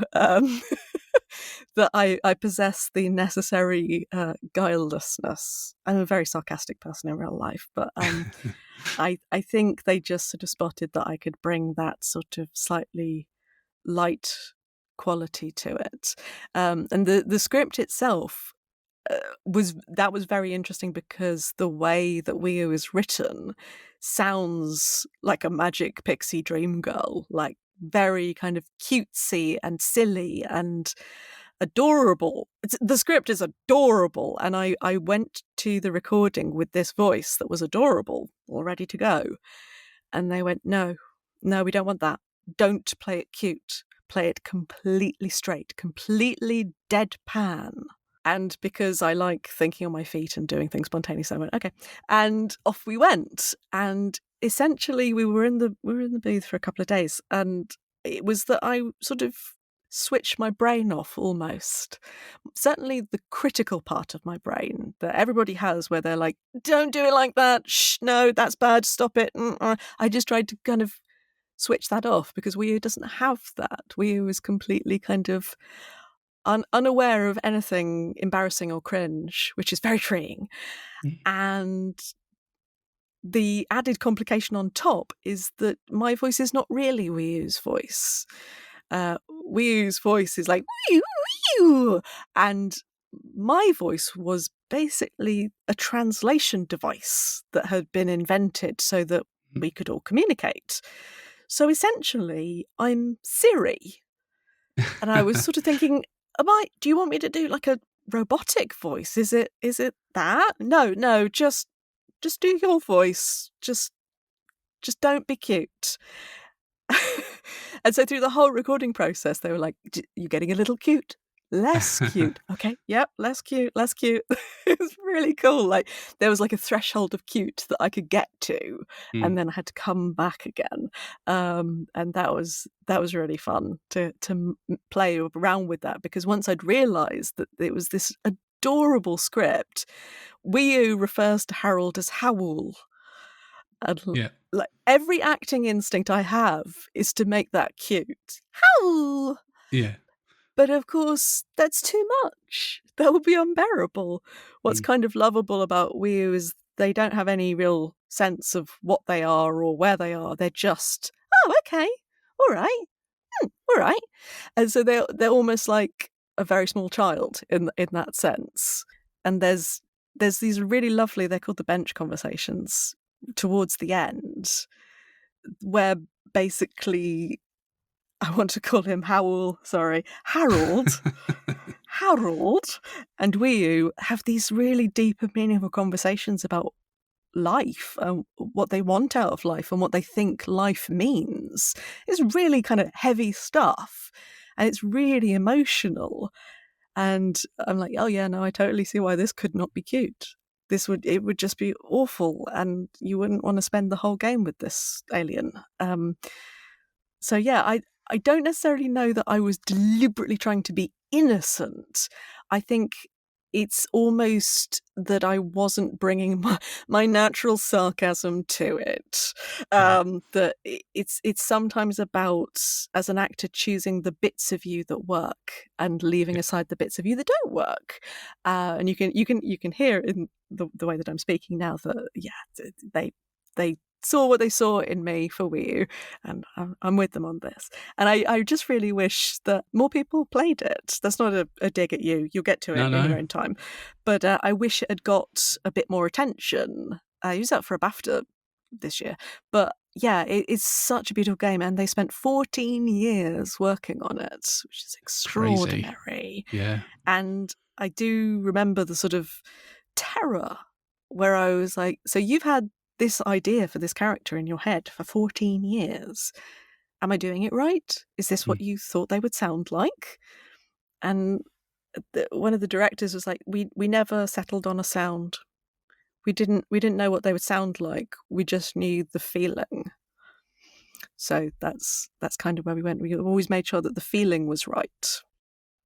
That I possess the necessary guilelessness. I'm a very sarcastic person in real life, but I think they just sort of spotted that I could bring that sort of slightly light quality to it. And the script itself was very interesting because the way that Wii U is written sounds like a magic pixie dream girl, like very kind of cutesy and silly and adorable. The script is adorable, and I went to the recording with this voice that was adorable, all ready to go, and they went, no, we don't want that. Don't play it cute. Play it completely straight, completely deadpan. And because I like thinking on my feet and doing things spontaneously, I went, okay. And off we went. And essentially we were in the booth for a couple of days. And it was that I sort of switched my brain off almost. Certainly the critical part of my brain that everybody has where they're like, don't do it like that. Shh, no, that's bad. Stop it. I just tried to kind of switch that off because Wii U doesn't have that. Wii U is completely kind of unaware of anything embarrassing or cringe, which is very freeing. And the added complication on top is that my voice is not really Wii U's voice. Wii U's voice is like, Wii U, and my voice was basically a translation device that had been invented so that we could all communicate. So essentially, I'm Siri. And I was sort of thinking, do you want me to do like a robotic voice? Is it that? No, just do your voice. Just don't be cute. And so through the whole recording process, they were like, you're getting a little cute. Less cute. Okay, yep, less cute. It was really cool. Like there was like a threshold of cute that I could get to, and then I had to come back again. And that was really fun to play around with that, because once I'd realised that it was this adorable script, Wii U refers to Harold as Howl. And like every acting instinct I have is to make that cute. Howl! Yeah. But of course, that's too much. That would be unbearable. What's kind of lovable about Wii U is they don't have any real sense of what they are or where they are. They're just, oh, okay, all right, all right. And so they're almost like a very small child in that sense. And there's these really lovely, they're called the bench conversations towards the end, where basically I want to call him Harold, and Wii U have these really deep and meaningful conversations about life and what they want out of life and what they think life means. It's really kind of heavy stuff, and it's really emotional. And I'm like, oh yeah, no, I totally see why this could not be cute. It would just be awful, and you wouldn't want to spend the whole game with this alien. So yeah, I don't necessarily know that I was deliberately trying to be innocent. I think it's almost that I wasn't bringing my natural sarcasm to it. That it's sometimes about, as an actor, choosing the bits of you that work and leaving aside the bits of you that don't work. And you can hear in the way that I'm speaking now that they saw what they saw in me for Wii U, and I'm with them on this. And I just really wish that more people played it. That's not a dig at you. You'll get to it in your own time. But I wish it had got a bit more attention. I used that for a BAFTA this year. But yeah, it's such a beautiful game, and they spent 14 years working on it, which is extraordinary. Crazy. Yeah. And I do remember the sort of terror where I was like, so you've had this idea for this character in your head for 14 years. Am I doing it right? Is this what you thought they would sound like? And one of the directors was like, we never settled on a sound. We didn't know what they would sound like. We just knew the feeling. So that's kind of where we went. We always made sure that the feeling was right.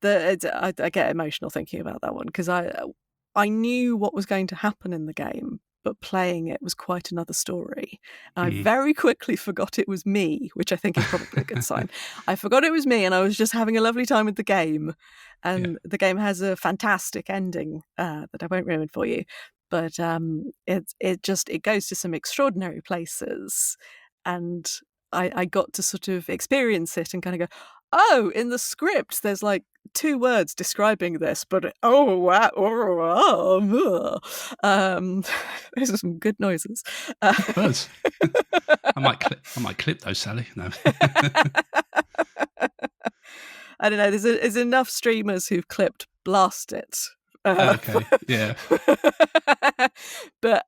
I get emotional thinking about that one, because I knew what was going to happen in the game, but playing it was quite another story. And I very quickly forgot it was me, which I think is probably a good sign. I forgot it was me, and I was just having a lovely time with the game. And the game has a fantastic ending that I won't ruin for you. But it goes to some extraordinary places. And I got to sort of experience it and kind of go, oh, in the script, there's like 2 words describing this, but oh wow, those are some good noises. Buzz. I might clip those, Sally. No. I don't know. There's enough streamers who've clipped "blast it." Okay, yeah. But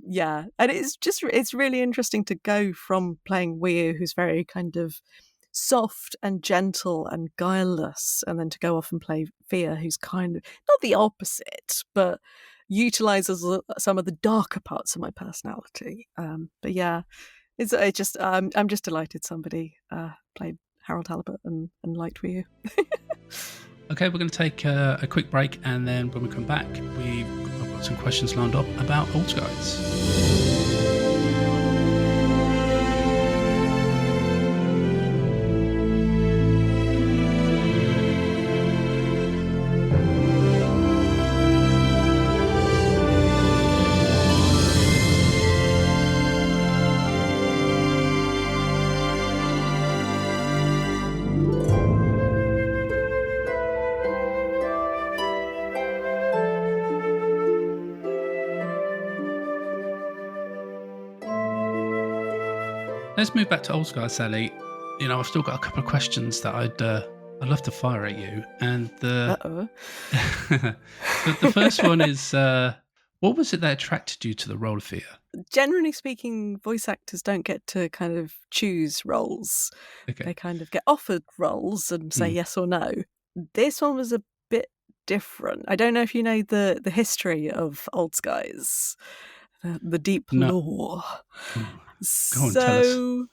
yeah, and it's really interesting to go from playing Wii, who's very kind of soft and gentle and guileless, and then to go off and play Fia, who's kind of not the opposite, but utilizes some of the darker parts of my personality. But yeah, it's just I'm just delighted somebody played Harold Halibut and liked Wii. Okay, we're going to take a quick break, and then when we come back, I've got some questions lined up about Old Skies. Let's move back to Old Skies, Sally. You know, I've still got a couple of questions that I'd love to fire at you. And the first one is, what was it that attracted you to the role of Fia? Generally speaking, voice actors don't get to kind of choose roles. Okay. They kind of get offered roles and say yes or no. This one was a bit different. I don't know if you know the history of Old Skies, the deep lore. Go on, tell us.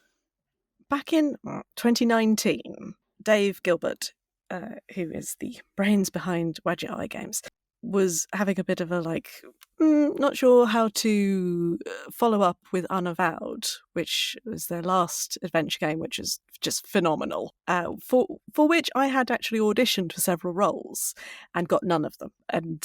Back in 2019, Dave Gilbert, who is the brains behind Wadget Eye Games, was having a bit of a not sure how to follow up with Unavowed, which was their last adventure game, which is just phenomenal, for which I had actually auditioned for several roles and got none of them. And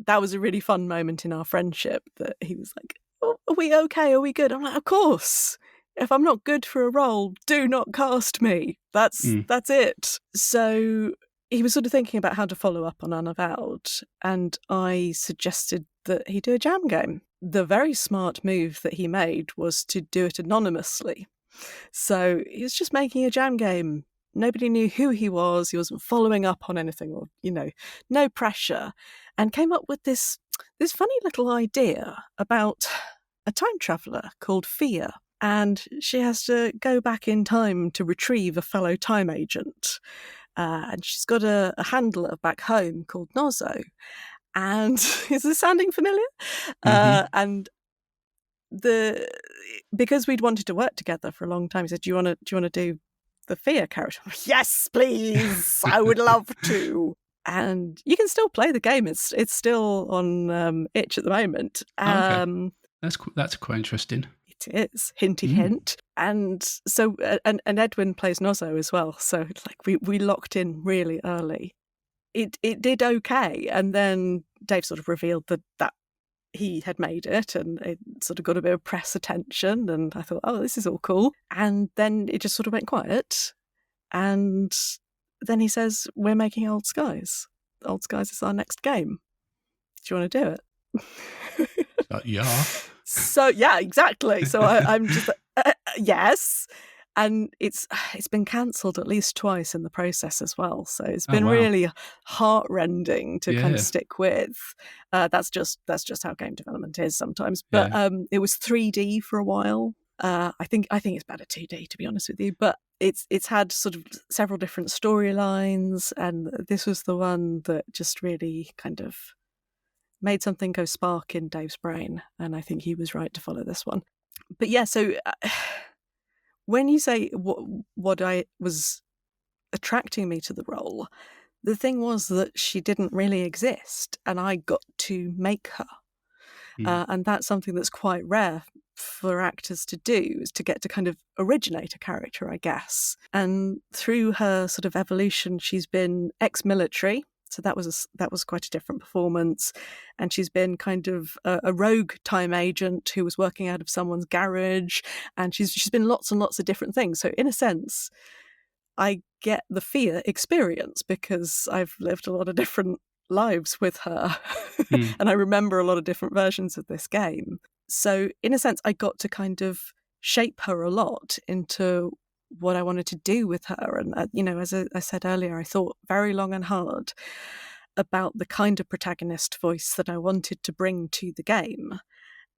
that was a really fun moment in our friendship that he was like, oh, are we okay? Are we good? I'm like, of course. If I'm not good for a role, do not cast me. That's it. So he was sort of thinking about how to follow up on Unavowed, and I suggested that he do a jam game. The very smart move that he made was to do it anonymously. So he was just making a jam game. Nobody knew who he was. He wasn't following up on anything, or no pressure, and came up with this funny little idea about a time traveller called Fia. And she has to go back in time to retrieve a fellow time agent. And she's got a handler back home called Nozzo. And is this sounding familiar? And because we'd wanted to work together for a long time, he said, do you want to do the Fia character? Yes, please. I would love to. And you can still play the game. It's still on itch at the moment. Okay. That's quite interesting. It is, hinty hint. And so and Edwin plays Nozzo as well, so we locked in really early. It did okay, and then Dave sort of revealed that he had made it, and it sort of got a bit of press attention, and I thought, oh, this is all cool. And then it just sort of went quiet, and then he says, we're making Old Skies. Old Skies is our next game. Do you want to do it? Yeah. So yeah, exactly. So I'm just yes, and it's been cancelled at least twice in the process as well. So it's been really heartrending to kind of stick with. That's just how game development is sometimes. But it was 3D for a while. I think it's better 2D, to be honest with you. But it's had sort of several different storylines, and this was the one that just really kind of made something go spark in Dave's brain, and I think he was right to follow this one. But yeah, so when you say what I was attracting me to the role, the thing was that she didn't really exist, and I got to make her. And that's something that's quite rare for actors to do, is to get to kind of originate a character, I guess. And through her sort of evolution, she's been ex-military. So that was quite a different performance. And she's been kind of a rogue time agent who was working out of someone's garage. And she's been lots and lots of different things. So in a sense, I get the Fia experience because I've lived a lot of different lives with her and I remember a lot of different versions of this game. So in a sense, I got to kind of shape her a lot into what I wanted to do with her. And, as I said earlier, I thought very long and hard about the kind of protagonist voice that I wanted to bring to the game.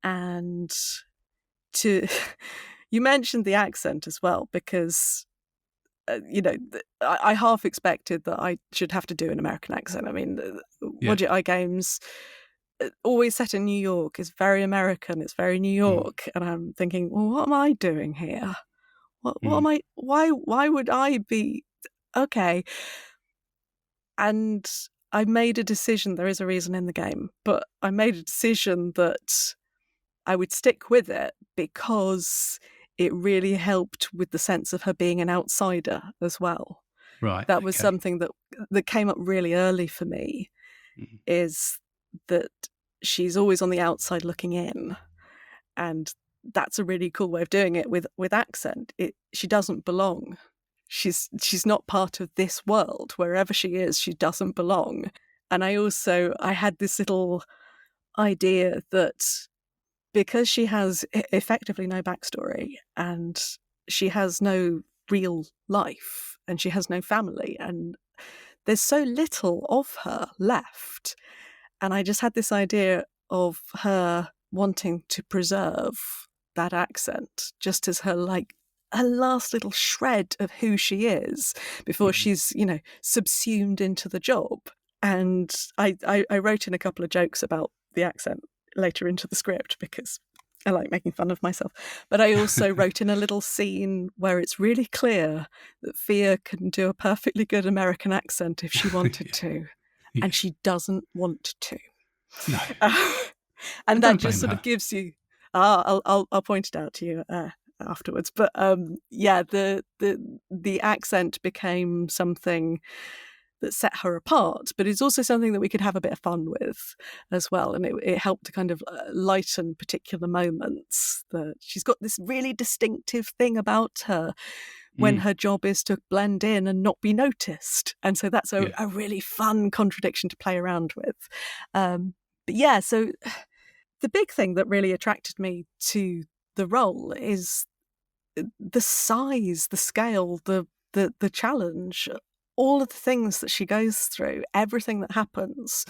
And you mentioned the accent as well, because I half expected that I should have to do an American accent. I mean, Wadget Eye games always set in New York is very American. It's very New York, and I'm thinking, well, what am I doing here? What am I? Why would I be okay? And I made a decision. There is a reason in the game, but I made a decision that I would stick with it because it really helped with the sense of her being an outsider as well. Right. That was something that came up really early for me, is that she's always on the outside looking in. And that's a really cool way of doing it with accent. She doesn't belong. She's not part of this world. Wherever she is, she doesn't belong. And I had this little idea that because she has effectively no backstory and she has no real life and she has no family and there's so little of her left. And I just had this idea of her wanting to preserve that accent just as her last little shred of who she is before she's, subsumed into the job. And I wrote in a couple of jokes about the accent later into the script because I like making fun of myself. But I also wrote in a little scene where it's really clear that Fia can do a perfectly good American accent if she wanted to. Yeah. And she doesn't want to. No. And that just sort of gives you... I'll point it out to you afterwards. But the accent became something that set her apart, but it's also something that we could have a bit of fun with as well. And it helped to kind of lighten particular moments. That she's got this really distinctive thing about her when her job is to blend in and not be noticed. And so that's a really fun contradiction to play around with. So the big thing that really attracted me to the role is the size, the scale, the challenge, all of the things that she goes through, everything that happens.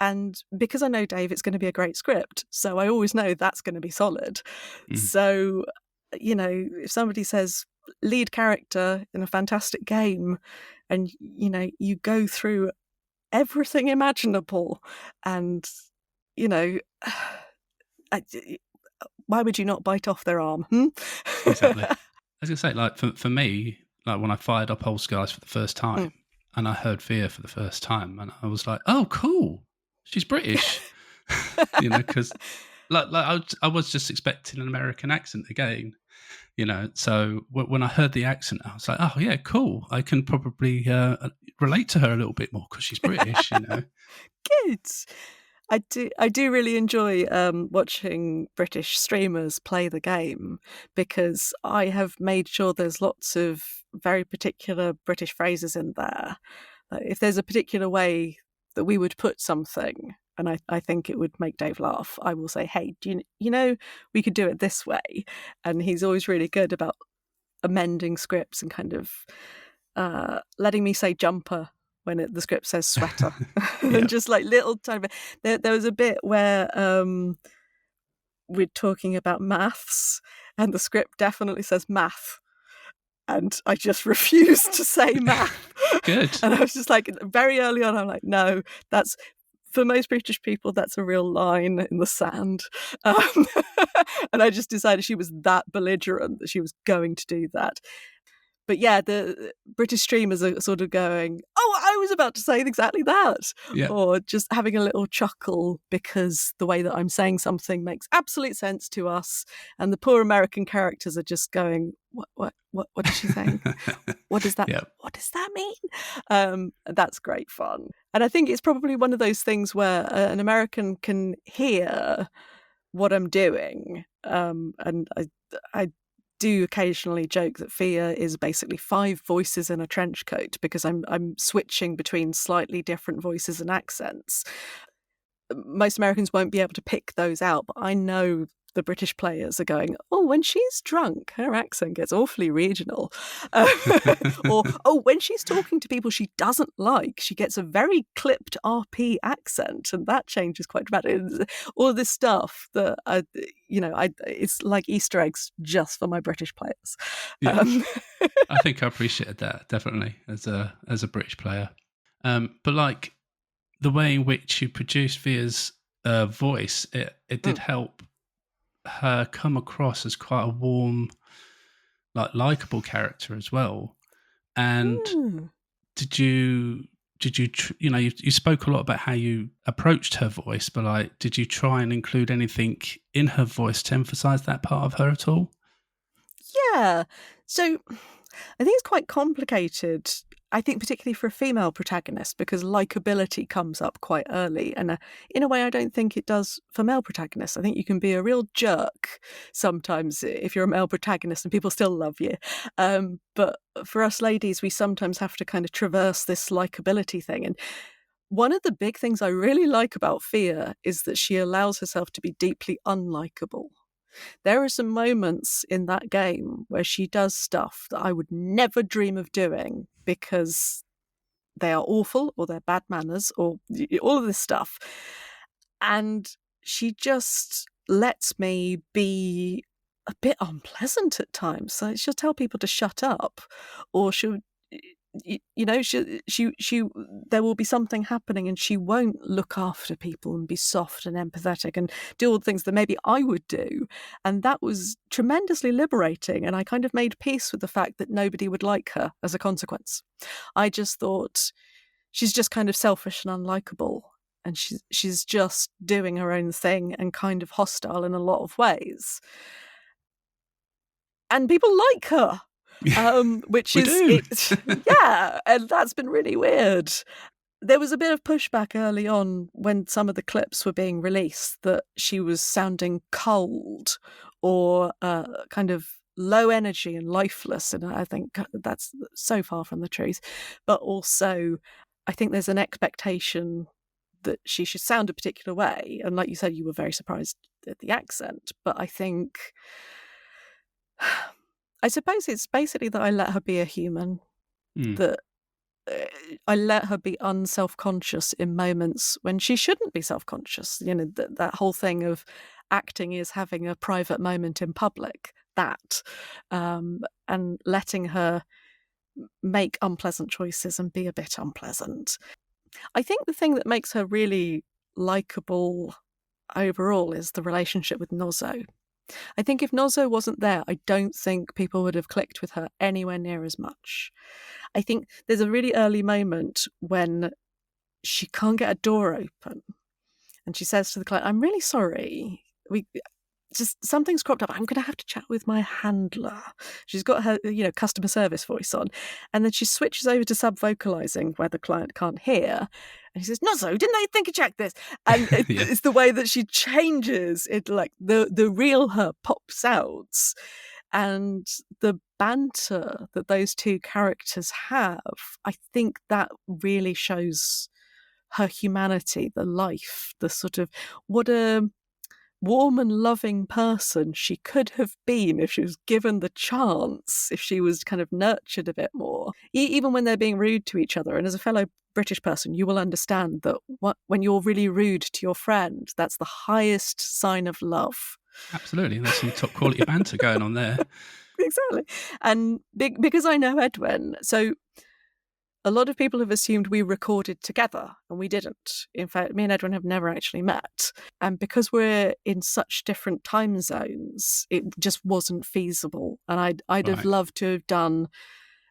And because I know, Dave, it's going to be a great script, so I always know that's going to be solid. So, if somebody says lead character in a fantastic game and, you go through everything imaginable and, why would you not bite off their arm? Exactly. I was going to say, like, for me, like when I fired up Old Skies for the first time and I heard Fia for the first time and I was like, oh, cool, she's British. Because I was just expecting an American accent again, so when I heard the accent, I was like, oh, yeah, cool. I can probably relate to her a little bit more because she's British, Good. I do really enjoy watching British streamers play the game because I have made sure there's lots of very particular British phrases in there. If there's a particular way that we would put something, and I think it would make Dave laugh, I will say, hey, do you know, we could do it this way. And he's always really good about amending scripts and kind of letting me say jumper when the script says sweater. And just like little tiny bit. There was a bit where we're talking about maths and the script definitely says math. And I just refused to say math. Good. And I was just like, very early on, I'm like, no, that's... For most British people, that's a real line in the sand. And I just decided she was that belligerent that she was going to do that. But yeah, the British streamers are sort of going, oh, I was about to say exactly that. Yeah. Or just having a little chuckle because the way that I'm saying something makes absolute sense to us. And the poor American characters are just going, what is she saying? What does that What does that mean? That's great fun. And I think it's probably one of those things where an American can hear what I'm doing. And I do occasionally joke that Fia is basically 5 voices in a trench coat, because I'm switching between slightly different voices and accents. Most Americans won't be able to pick those out, but I know the British players are going, oh, when she's drunk, her accent gets awfully regional. Or, oh, when she's talking to people she doesn't like, she gets a very clipped RP accent, and that changes quite dramatically. All this stuff that, it's like Easter eggs just for my British players. Yeah. I think I appreciated that, definitely, as a British player. But like the way in which you produced Fia's voice, it did help her come across as quite a warm, like likable character as well. And did you you spoke a lot about how you approached her voice, but like, did you try and include anything in her voice to emphasize that part of her at all? Yeah. So I think it's quite complicated, I think particularly for a female protagonist, because likability comes up quite early. And in a way, I don't think it does for male protagonists. I think you can be a real jerk sometimes if you're a male protagonist and people still love you. But for us ladies, we sometimes have to kind of traverse this likability thing. And one of the big things I really like about Fia is that she allows herself to be deeply unlikable. There are some moments in that game where she does stuff that I would never dream of doing because they are awful or they're bad manners or all of this stuff. And she just lets me be a bit unpleasant at times. So she'll tell people to shut up, or she'll, she there will be something happening and she won't look after people and be soft and empathetic and do all the things that maybe I would do. And that was tremendously liberating, and I kind of made peace with the fact that nobody would like her as a consequence. I just thought, she's just kind of selfish and unlikable, and she's just doing her own thing and kind of hostile in a lot of ways. And people like her. Which We is do. yeah, and that's been really weird. There was a bit of pushback early on when some of the clips were being released that she was sounding cold or kind of low energy and lifeless, and I think that's so far from the truth. But also, I think there's an expectation that she should sound a particular way, and like you said, you were very surprised at the accent, but I think I suppose it's basically that I let her be a human, that I let her be unself-conscious in moments when she shouldn't be self-conscious. You know, that whole thing of acting is having a private moment in public, and letting her make unpleasant choices and be a bit unpleasant. I think the thing that makes her really likable overall is the relationship with Nozzo. I think if Nozzo wasn't there, I don't think people would have clicked with her anywhere near as much. I think there's a really early moment when she can't get a door open, and she says to the client, "I'm really sorry. Something's cropped up. I'm going to have to chat with my handler." She's got her, customer service voice on, and then she switches over to sub-vocalizing where the client can't hear. And he says, "Nozzo, didn't I think you checked this?" And it's the way that she changes it, like the real her pops out, and the banter that those two characters have. I think that really shows her humanity, the life, the sort of what a warm and loving person she could have been if she was given the chance, if she was kind of nurtured a bit more, even when they're being rude to each other. And as a fellow British person, you will understand that when you're really rude to your friend, that's the highest sign of love. Absolutely. There's some top quality banter going on there. Exactly. And because I know Edwin, so a lot of people have assumed we recorded together, and we didn't. In fact, me and Edwin have never actually met. And because we're in such different time zones, it just wasn't feasible. And I'd have loved to have done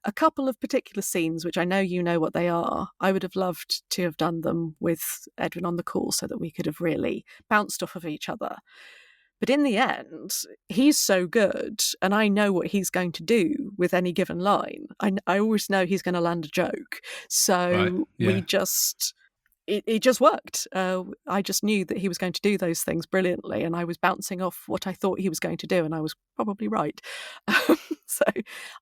a couple of particular scenes, which I know you know what they are. I would have loved to have done them with Edwin on the call so that we could have really bounced off of each other. But in the end, he's so good, and I know what he's going to do with any given line. I always know he's going to land a joke. So we just it just worked. I just knew that he was going to do those things brilliantly, and I was bouncing off what I thought he was going to do, and I was probably right. So,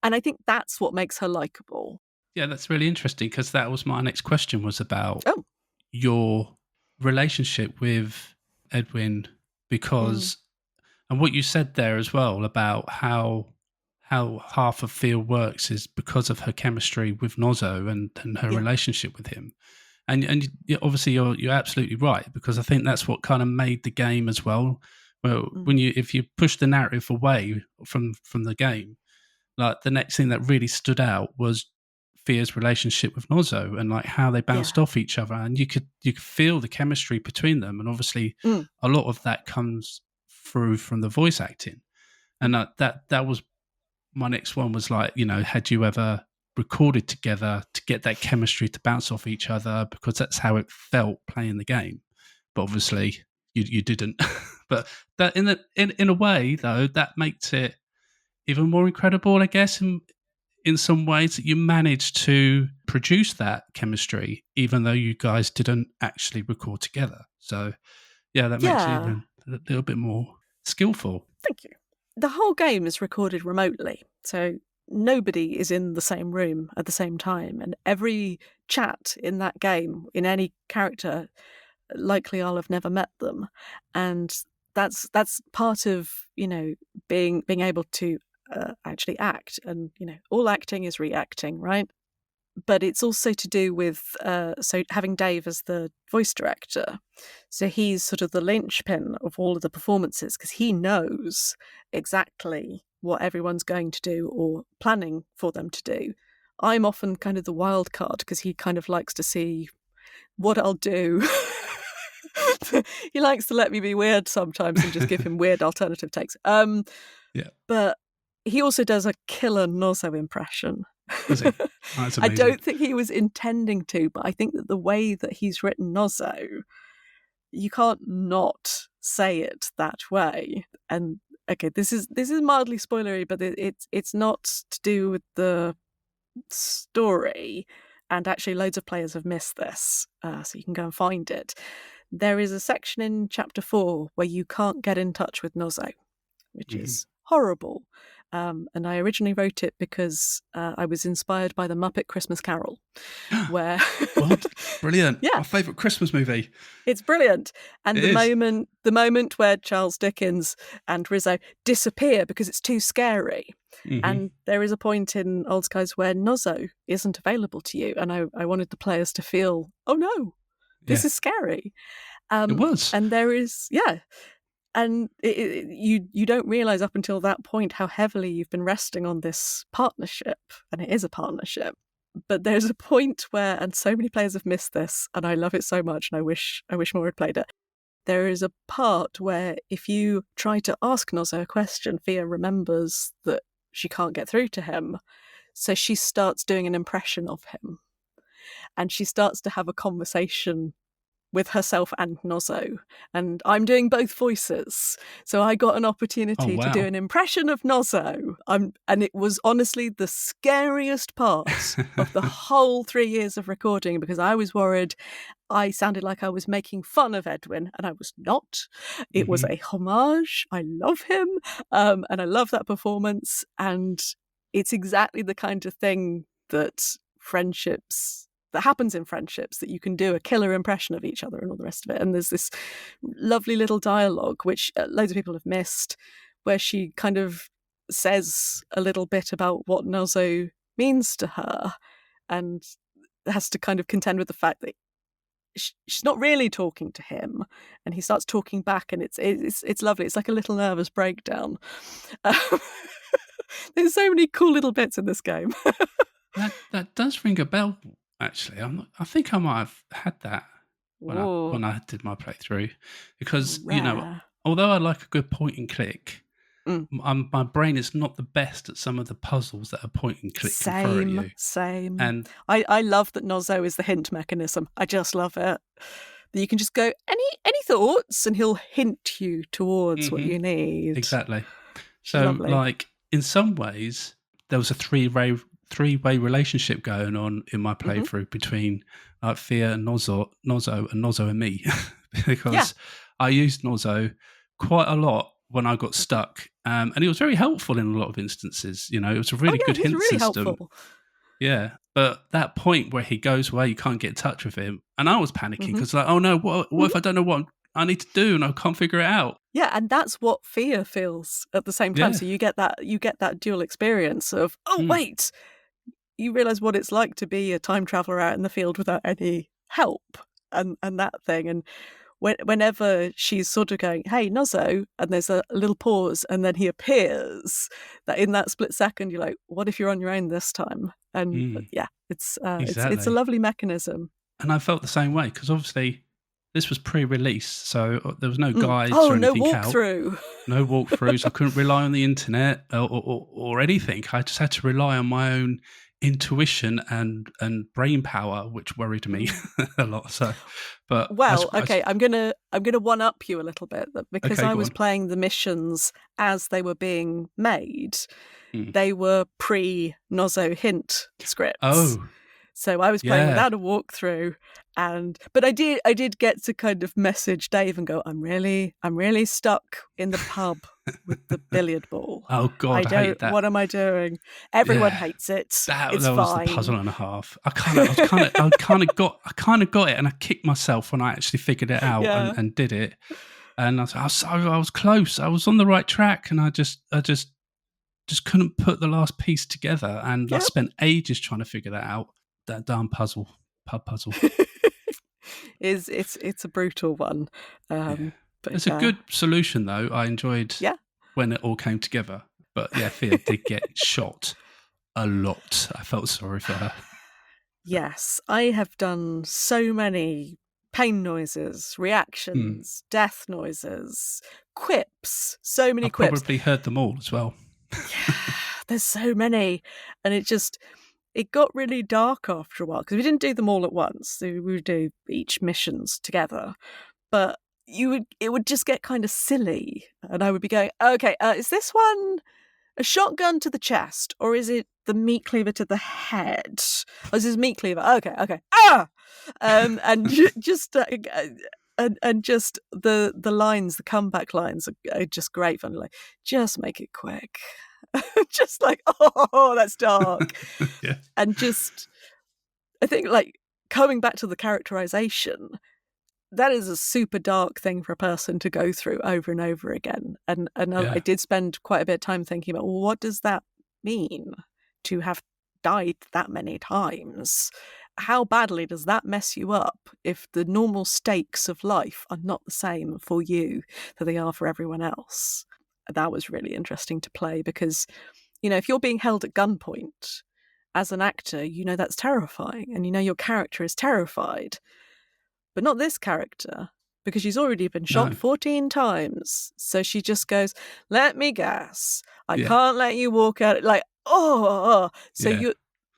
and I think that's what makes her likable. Yeah, that's really interesting, because that was my next question, was about Oh, your relationship with Edwin, because and what you said there as well about how half of Fear works is because of her chemistry with Nozzo and her yeah. relationship with him. And obviously you're absolutely right, because I think that's what kind of made the game as well. Well, if you push the narrative away from the game, like the next thing that really stood out was Fear's relationship with Nozzo, and like how they bounced off each other, and you could feel the chemistry between them, and obviously a lot of that comes through from the voice acting, and that was my next one, was like, had you ever recorded together to get that chemistry to bounce off each other, because that's how it felt playing the game. But obviously you didn't. But that in a way though, that makes it even more incredible, I guess, in some ways, that you managed to produce that chemistry even though you guys didn't actually record together. So yeah, that makes it even a little bit more skillful. Thank you. The whole game is recorded remotely, so nobody is in the same room at the same time, and every chat in that game, in any character, likely I'll have never met them, and that's part of being able to actually act, and all acting is reacting, right? But it's also to do with so having Dave as the voice director. So he's sort of the linchpin of all of the performances, because he knows exactly what everyone's going to do or planning for them to do. I'm often kind of the wild card, because he kind of likes to see what I'll do. He likes to let me be weird sometimes and just give him weird alternative takes. Yeah. But he also does a killer Nozzo impression. Does he? Oh, that's amazing. I don't think he was intending to, but I think that the way that he's written Nozzo, you can't not say it that way. And okay, this is mildly spoilery, but it's not to do with the story. And actually, loads of players have missed this, so you can go and find it. There is a section in Chapter 4 where you can't get in touch with Nozzo, which is horrible. And I originally wrote it because I was inspired by the Muppet Christmas Carol, where what? Brilliant! Yeah, my favourite Christmas movie. It's brilliant, and the moment where Charles Dickens and Rizzo disappear because it's too scary, and there is a point in Old Skies where Nozzo isn't available to you, and I wanted the players to feel, oh no, this is scary. It was, and there is And you don't realise up until that point how heavily you've been resting on this partnership, and it is a partnership. But there's a point where, and so many players have missed this, and I love it so much, and I wish more had played it. There is a part where if you try to ask Nozzo a question, Fia remembers that she can't get through to him, so she starts doing an impression of him, and she starts to have a conversation with herself and Nozzo, and I'm doing both voices, so I got an opportunity to do an impression of Nozzo, and it was honestly the scariest part of the whole 3 years of recording, because I was worried I sounded like I was making fun of Edwin, and I was not. It was a homage. I love him, and I love that performance, and it's exactly the kind of thing that happens in friendships, that you can do a killer impression of each other and all the rest of it. And there's this lovely little dialogue, which loads of people have missed, where she kind of says a little bit about what Nozzo means to her, and has to kind of contend with the fact that she's not really talking to him, and he starts talking back, and it's lovely. It's like a little nervous breakdown. There's so many cool little bits in this game. that does ring a bell. Actually, I think I might have had that when I did my playthrough, because although I like a good point and click, my brain is not the best at some of the puzzles that are point and click. Same. And I love that Nozzo is the hint mechanism. I just love it. That you can just go, any thoughts, and he'll hint you towards what you need. Exactly. So, like, in some ways, there was a three-way relationship going on in my Mm-hmm. playthrough between Fia and Nozzo and Nozzo and me, because Yeah. I used Nozzo quite a lot when I got stuck, and he was very helpful in a lot of instances. You know, it was a really good He's hint really system. helpful. Yeah, but that point where he goes away, you can't get in touch with him, and I was panicking because like, oh no, what if I don't know what I need to do and I can't figure it out? Yeah, and that's what Fia feels at the same time. Yeah. So you get that dual experience of, oh wait, you realise what it's like to be a time traveller out in the field without any help and that thing. And whenever she's sort of going, hey, Nozzo, and there's a little pause and then he appears, that in that split second, you're like, what if you're on your own this time? And it's Exactly. a lovely mechanism. And I felt the same way because obviously this was pre-release, so there was no guides Oh, or no anything walkthrough. out. No walkthroughs. I couldn't rely on the internet or anything. I just had to rely on my own intuition and brain power, which worried me a lot. So, but I'm gonna one up you a little bit because I was playing the missions as they were being made. They were pre-Nozzo hint scripts. Oh. So I was playing without a walkthrough, but I did get to kind of message Dave and go, I'm really stuck in the pub with the billiard ball. Oh God, I hate that. What am I doing? Everyone hates it. That was the puzzle and a half. I kind of got it, and I kicked myself when I actually figured it out and did it. And I was close. I was on the right track, and I just couldn't put the last piece together, and I spent ages trying to figure that out. That darn pub puzzle. It's a brutal one. But it's a good solution though. I enjoyed when it all came together. But Fia did get shot a lot. I felt sorry for her. Yes, I have done so many pain noises, reactions, death noises, quips, so many quips. I've probably heard them all as well. There's so many. And it got really dark after a while because we didn't do them all at once. So we would do each missions together. But it would just get kind of silly. And I would be going, okay, is this one a shotgun to the chest or is it the meat cleaver to the head? Or is this meat cleaver? Okay. And just the lines, the comeback lines are just great fun. Like, just make it quick. Just like, oh, that's dark. And just, I think, like, coming back to the characterization, that is a super dark thing for a person to go through over and over again. And I did spend quite a bit of time thinking about, well, what does that mean to have died that many times? How badly does that mess you up if the normal stakes of life are not the same for you that they are for everyone else? That was really interesting to play because, you know, if you're being held at gunpoint as an actor, you know that's terrifying and you know your character is terrified. But not this character, because she's already been shot 14 times. So she just goes, let me guess. I can't let you walk out. Like, oh. So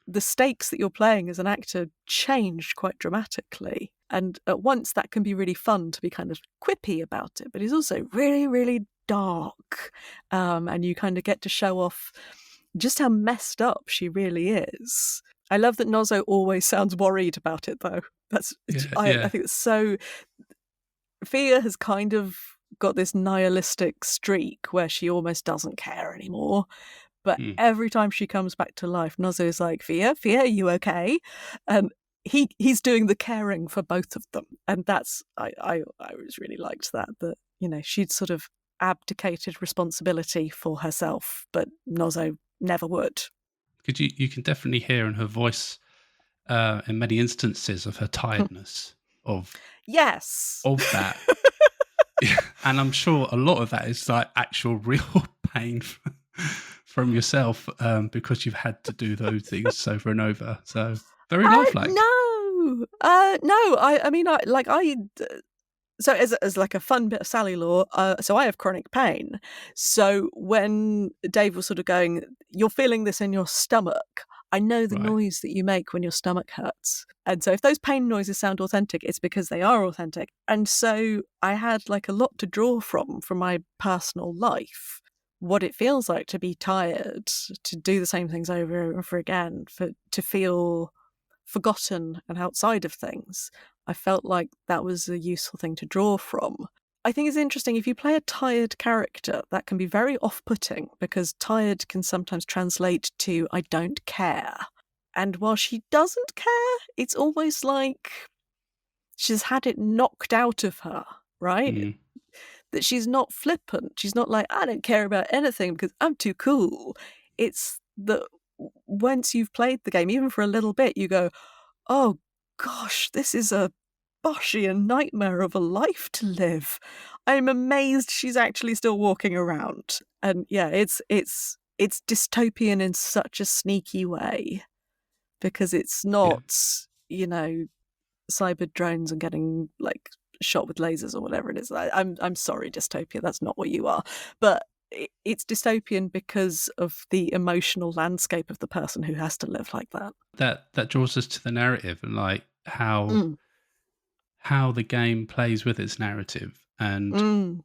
the stakes that you're playing as an actor changed quite dramatically. And at once that can be really fun to be kind of quippy about it, but it's also really, really dark. And you kind of get to show off just how messed up she really is. I love that Nozzo always sounds worried about it, though. I think it's so... Fia has kind of got this nihilistic streak where she almost doesn't care anymore. But every time she comes back to life, Nozzo's like, Fia, are you okay? And he's doing the caring for both of them. And that's... I always really liked that, you know, she'd sort of abdicated responsibility for herself, but Nozzo never would. Because you can definitely hear in her voice, in many instances, of her tiredness of that. And I'm sure a lot of that is like actual real pain from yourself because you've had to do those things over and over. So very lifelike. No. So as like a fun bit of Sally lore, so I have chronic pain. So when Dave was sort of going, you're feeling this in your stomach, I know the noise that you make when your stomach hurts. And so if those pain noises sound authentic, it's because they are authentic. And so I had like a lot to draw from my personal life. what it feels like to be tired, to do the same things over and over again, to feel forgotten and outside of things. I felt like that was a useful thing to draw from. I think it's interesting, if you play a tired character, that can be very off-putting, because tired can sometimes translate to I don't care. And while she doesn't care, it's almost like she's had it knocked out of her, right? Mm. That she's not flippant. She's not like, I don't care about anything because I'm too cool. It's that once you've played the game, even for a little bit, you go, oh gosh, this is a Boschian nightmare of a life to live. I'm amazed she's actually still walking around. And yeah, it's dystopian in such a sneaky way, because it's not, cyber drones and getting like shot with lasers or whatever it is. I'm sorry, dystopia, that's not what you are. But it's dystopian because of the emotional landscape of the person who has to live like that. That draws us to the narrative, and like how the game plays with its narrative, and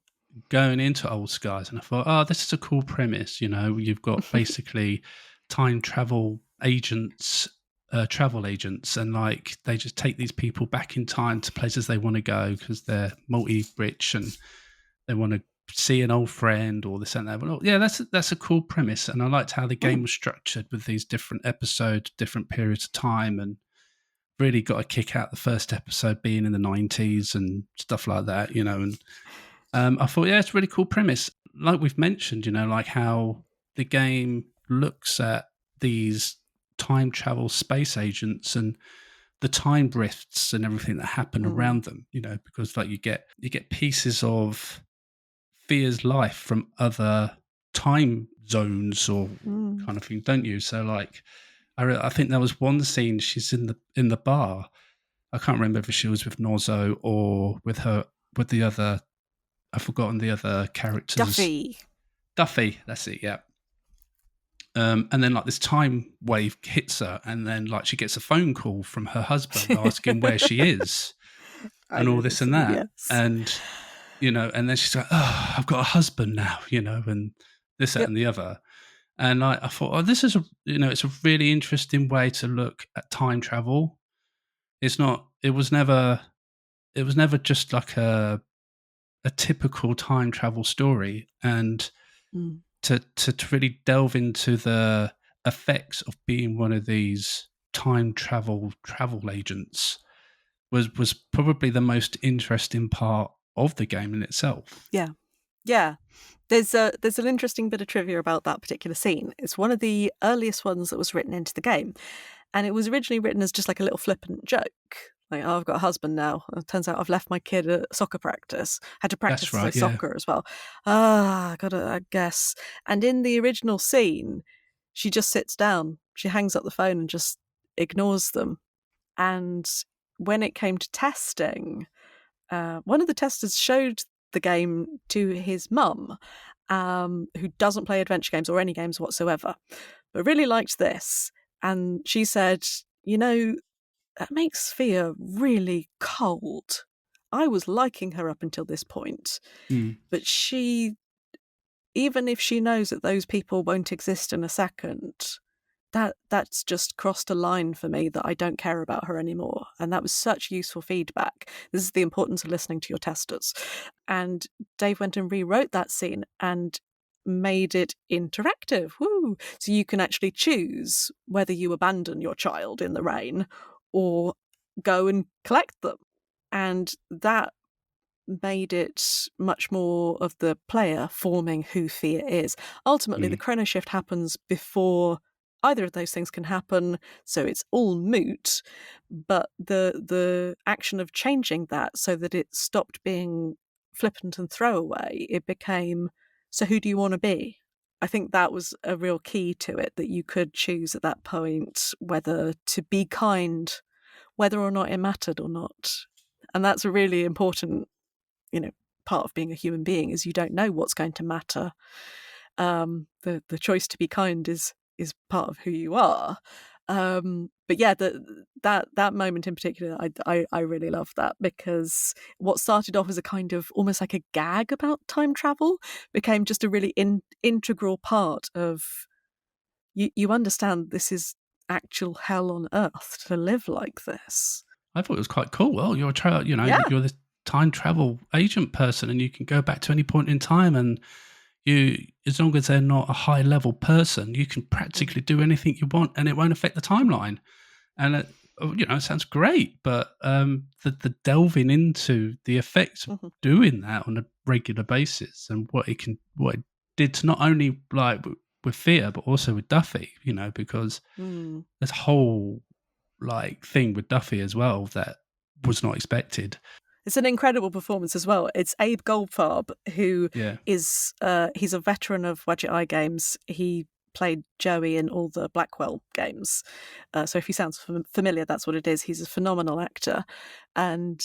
going into Old Skies, and I thought, oh, this is a cool premise. You've got basically time travel agents, and like they just take these people back in time to places they want to go because they're multi-rich and they want to see an old friend or this and that. But yeah, that's a cool premise, and I liked how the game was structured with these different episodes, different periods of time, and really got a kick out the first episode being in the 90s and stuff like that, and I thought, yeah, it's a really cool premise. Like we've mentioned, like how the game looks at these time travel space agents and the time rifts and everything that happen around them, because like you get pieces of Thea's life from other time zones or kind of thing, don't you? So like, I think there was one scene, she's in the bar. I can't remember if she was with Nozo or with the other. I've forgotten the other characters. Duffy, that's it. Yeah. And then like this time wave hits her, and then like she gets a phone call from her husband asking where she is, and all this and that, yes. And and then she's like, "Oh, I've got a husband now," and this, that, and the other. And I thought, oh, this is it's a really interesting way to look at time travel. It was never just like a typical time travel story, and to really delve into the effects of being one of these time travel agents was probably the most interesting part of the game in itself. Yeah. There's an interesting bit of trivia about that particular scene. It's one of the earliest ones that was written into the game, and it was originally written as just like a little flippant joke. Like, oh, I've got a husband now. It turns out I've left my kid at soccer practice. Had to practice soccer as well. I guess. And in the original scene, she just sits down. She hangs up the phone and just ignores them. And when it came to testing, one of the testers showed the game to his mum, who doesn't play adventure games or any games whatsoever, but really liked this. And she said, that makes Thea really cold. I was liking her up until this point, but she, even if she knows that those people won't exist in a second, that's just crossed a line for me that I don't care about her anymore. And that was such useful feedback. This is the importance of listening to your testers. And Dave went and rewrote that scene and made it interactive. Woo! So you can actually choose whether you abandon your child in the rain or go and collect them. And that made it much more of the player forming who Thea is. Ultimately, the chrono shift happens before either of those things can happen, so it's all moot. But the action of changing that so that it stopped being flippant and throwaway, it became, so who do you want to be? I think that was a real key to it, that you could choose at that point whether to be kind, whether or not it mattered or not. And that's a really important, part of being a human being, is you don't know what's going to matter. The choice to be kind is part of who you are. but yeah, that moment in particular, I really love that, because what started off as a kind of almost like a gag about time travel became just a really integral part of you understand this is actual hell on earth to live like this. I thought it was quite cool. Well, Yeah. you're this time travel agent person, and you can go back to any point in time, and you, as long as they're not a high level person, you can practically do anything you want, and it won't affect the timeline. And it sounds great, but the delving into the effects of Mhm. doing that on a regular basis, and what it did to not only like with Fear, but also with Duffy, because Mm. there's a whole like thing with Duffy as well that was not expected. It's an incredible performance as well. It's Abe Goldfarb, who Yeah. is he's a veteran of Wadget Eye games. He played Joey in all the Blackwell games. So if he sounds familiar, that's what it is. He's a phenomenal actor. And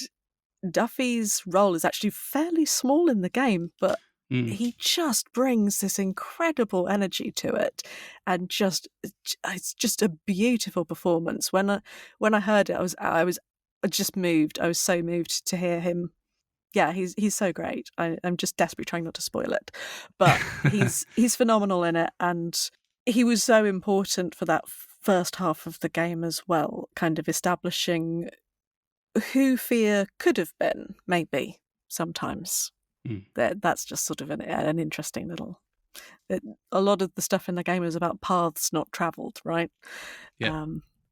Duffy's role is actually fairly small in the game, but Mm. he just brings this incredible energy to it, and it's just a beautiful performance. When I heard it, I was just moved. I was so moved to hear him. Yeah, he's so great. I'm just desperately trying not to spoil it, but he's phenomenal in it, and he was so important for that first half of the game as well, kind of establishing who Fear could have been, maybe sometimes. Mm. That's just sort of an interesting little. A lot of the stuff in the game is about paths not travelled, right? Yeah.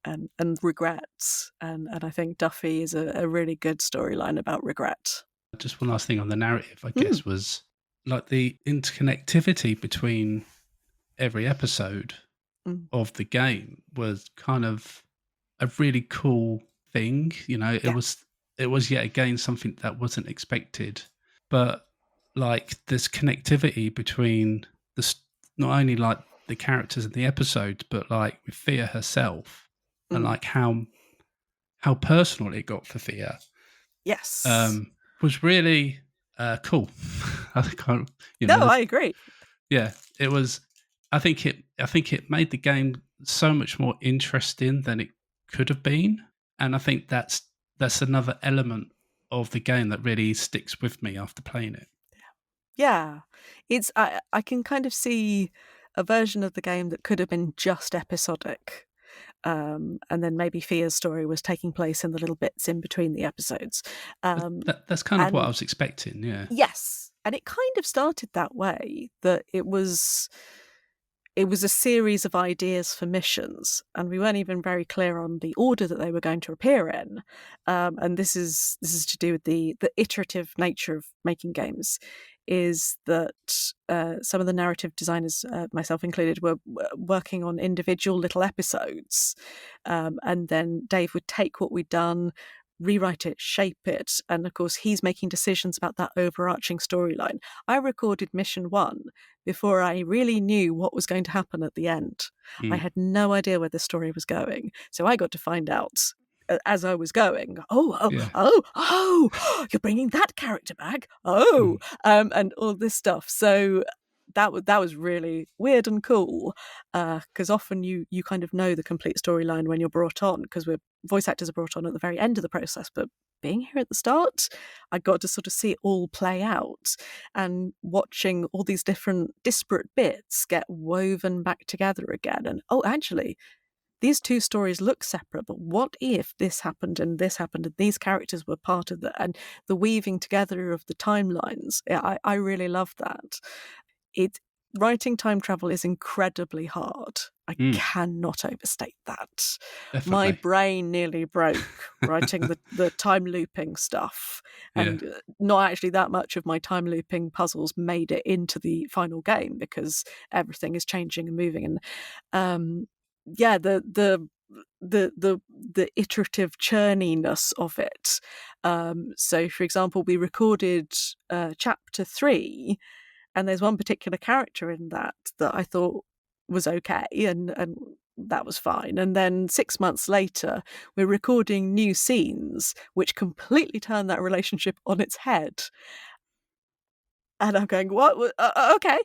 And regrets, and I think Duffy is a really good storyline about regret. Just one last thing on the narrative, I guess, was like the interconnectivity between every episode of the game was kind of a really cool thing. Yeah. It was yet again something that wasn't expected, but like this connectivity between not only like the characters in the episode, but like with Thea herself, and like how personal it got for Thea. Yes. Was really cool. I can't, I agree. Yeah, it was. I think it made the game so much more interesting than it could have been, and I think that's another element of the game that really sticks with me after playing it. Yeah, it's I can kind of see a version of the game that could have been just episodic. And then maybe Fia's story was taking place in the little bits in between the episodes. That's kind of what I was expecting, yeah. Yes, and it kind of started that way, that it was a series of ideas for missions, and we weren't even very clear on the order that they were going to appear in. And this is to do with the iterative nature of making games. Is that some of the narrative designers, myself included, were working on individual little episodes, and then Dave would take what we'd done, rewrite it, shape it, and of course he's making decisions about that overarching storyline. I recorded mission 1 before I really knew what was going to happen at the end. I had no idea where the story was going, so I got to find out as I was going. Yeah. You're bringing that character back. And all this stuff. So that was really weird and cool, because often you kind of know the complete storyline when you're brought on, because voice actors are brought on at the very end of the process. But being here at the start, I got to sort of see it all play out, and watching all these different disparate bits get woven back together again. And actually, these two stories look separate, but what if this happened and these characters were part of that, and the weaving together of the timelines. I really love that. Writing time travel is incredibly hard. I cannot overstate that. Definitely. My brain nearly broke writing the time looping stuff, and not actually that much of my time looping puzzles made it into the final game, because everything is changing and moving. And the iterative churniness of it. So, for example, we recorded chapter 3, and there's one particular character in that I thought was okay, and that was fine. And then 6 months later, we're recording new scenes which completely turn that relationship on its head. And I'm going, what? Okay.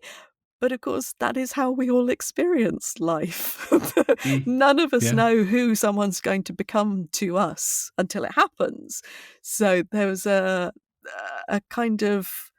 But of course, that is how we all experience life. Mm. None of us Yeah. know who someone's going to become to us until it happens. So there was a kind of,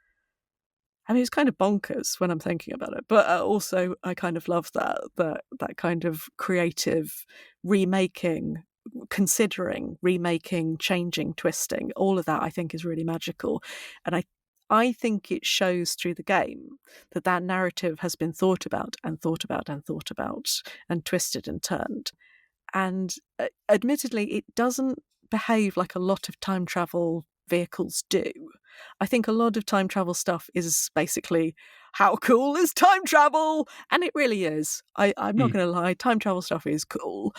I mean, it's kind of bonkers when I'm thinking about it, but also I kind of love that kind of creative remaking, considering, remaking, changing, twisting. All of that I think is really magical, and I think it shows through the game that narrative has been thought about and thought about and thought about and twisted and turned. And admittedly, it doesn't behave like a lot of time travel vehicles do. I think a lot of time travel stuff is basically, how cool is time travel? And it really is. I'm not going to lie, time travel stuff is cool.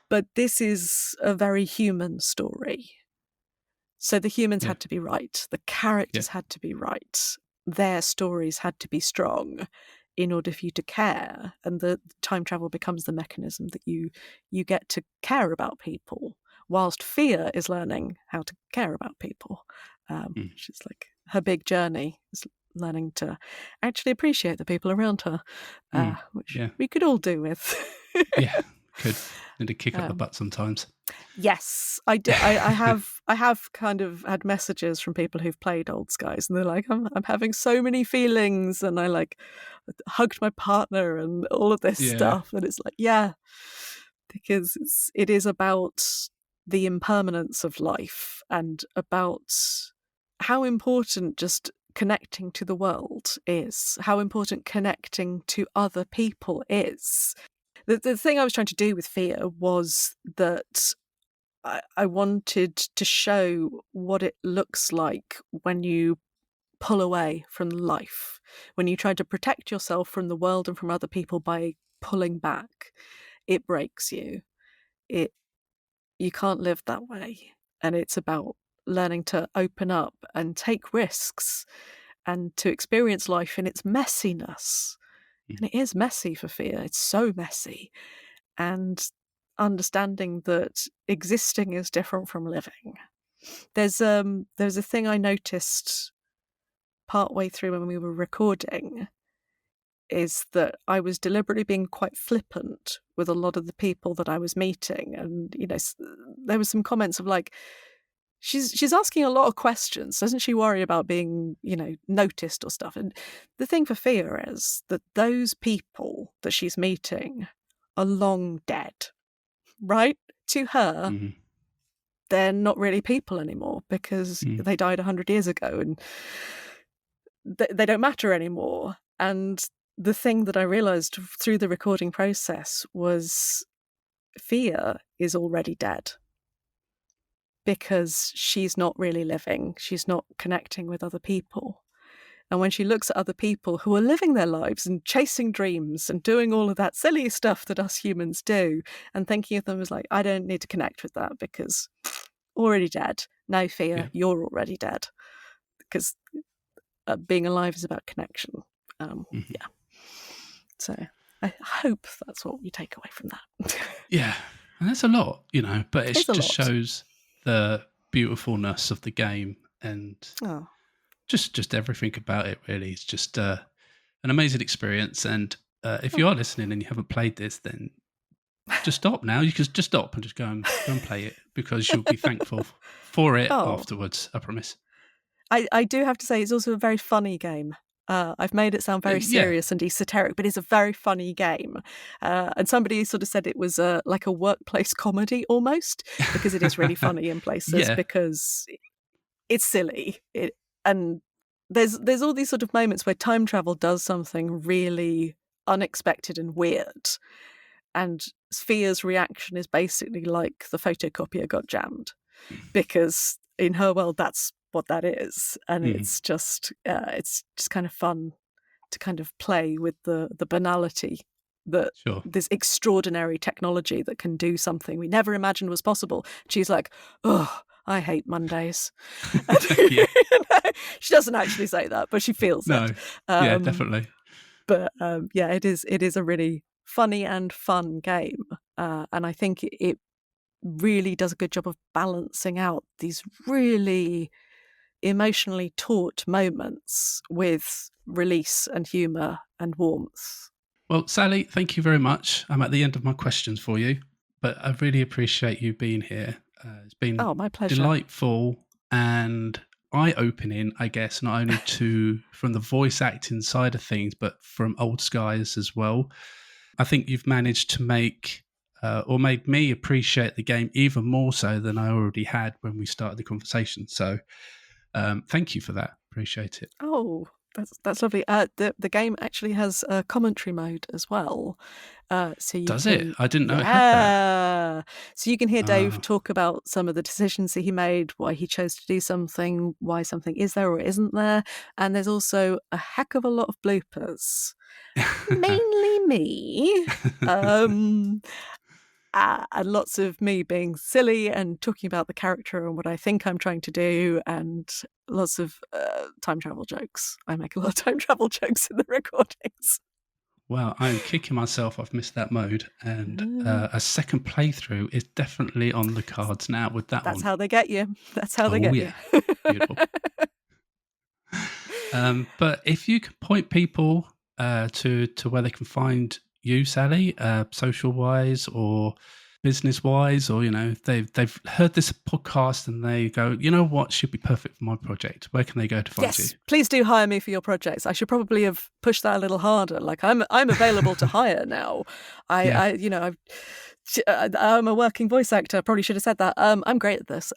But this is a very human story. So the humans had to be right. The characters had to be right. Their stories had to be strong in order for you to care. And the time travel becomes the mechanism that you get to care about people, whilst Fia is learning how to care about people, which is like her big journey, is learning to actually appreciate the people around her, which we could all do with. Yeah, could. Need to kick up the butt sometimes. Yes, I do. I have kind of had messages from people who've played Old Skies, and they're like, I'm having so many feelings, and I like hugged my partner and all of this stuff, and it's like, because it is about the impermanence of life and about how important just connecting to the world is, how important connecting to other people is. The thing I was trying to do with Fia was that I wanted to show what it looks like when you pull away from life, when you try to protect yourself from the world and from other people by pulling back. It breaks you. You can't live that way. And it's about learning to open up and take risks and to experience life in its messiness. And it is messy for Fia. It's so messy. And understanding that existing is different from living. There's a thing I noticed partway through when we were recording, is that I was deliberately being quite flippant with a lot of the people that I was meeting, and there was some comments of like, she's asking a lot of questions. Doesn't she worry about being noticed or stuff? And the thing for Fia is that those people that she's meeting are long dead, right? To her, they're not really people anymore because they died 100 years ago, and they don't matter anymore. And the thing that I realized through the recording process was Fia is already dead because she's not really living. She's not connecting with other people. And when she looks at other people who are living their lives and chasing dreams and doing all of that silly stuff that us humans do, and thinking of them as like, I don't need to connect with that because already dead. No, Fia, you're already dead. Because being alive is about connection. Yeah. So I hope that's what you take away from that. Yeah. And that's a lot, but it just lot. shows the beautifulness of the game and just everything about it, really. It's just an amazing experience. And if you are listening and you haven't played this, then just stop now. You can just stop and just go and play it, because you'll be thankful for it afterwards, I promise. I do have to say, it's also a very funny game. I've made it sound very serious and esoteric, but it's a very funny game. And somebody sort of said it was like a workplace comedy almost, because it is really funny in places, because it's silly. And there's all these sort of moments where time travel does something really unexpected and weird. And Fia's reaction is basically like the photocopier got jammed, because in her world, that's what that is. And it's just kind of fun to kind of play with the banality that this extraordinary technology that can do something we never imagined was possible. She's like, oh, I hate Mondays. She doesn't actually say that, but she feels it. Yeah, definitely. But it is a really funny and fun game. And I think it really does a good job of balancing out these really emotionally taut moments with release and humour and warmth. Well, Sally, thank you very much. I'm at the end of my questions for you, but I really appreciate you being here. It's been my pleasure. delightful and eye-opening, I guess, not only from the voice acting side of things, but from old skies as well. I think you've managed to made me appreciate the game even more so than I already had when we started the conversation. So thank you for that. Appreciate it. Oh, that's lovely. The game actually has a commentary mode as well. So you Does can, it? I didn't know it had that. So you can hear Dave talk about some of the decisions that he made, why he chose to do something, why something is there or isn't there. And there's also a heck of a lot of bloopers. Mainly me. And lots of me being silly and talking about the character and what I think I'm trying to do, and lots of time travel jokes. I make a lot of time travel jokes in the recordings. Well, I'm kicking myself. I've missed that mode, and a second playthrough is definitely on the cards now with that one. That's how they get you. That's how they get you. Beautiful. But if you could point people to where they can find you, Sally, social wise or business wise, or they've heard this podcast and they go, you know what, should be perfect for my project. Where can they go to find you? Yes, please do hire me for your projects. I should probably have pushed that a little harder. Like I'm available to hire now. I'm a working voice actor. Probably should have said that. I'm great at this.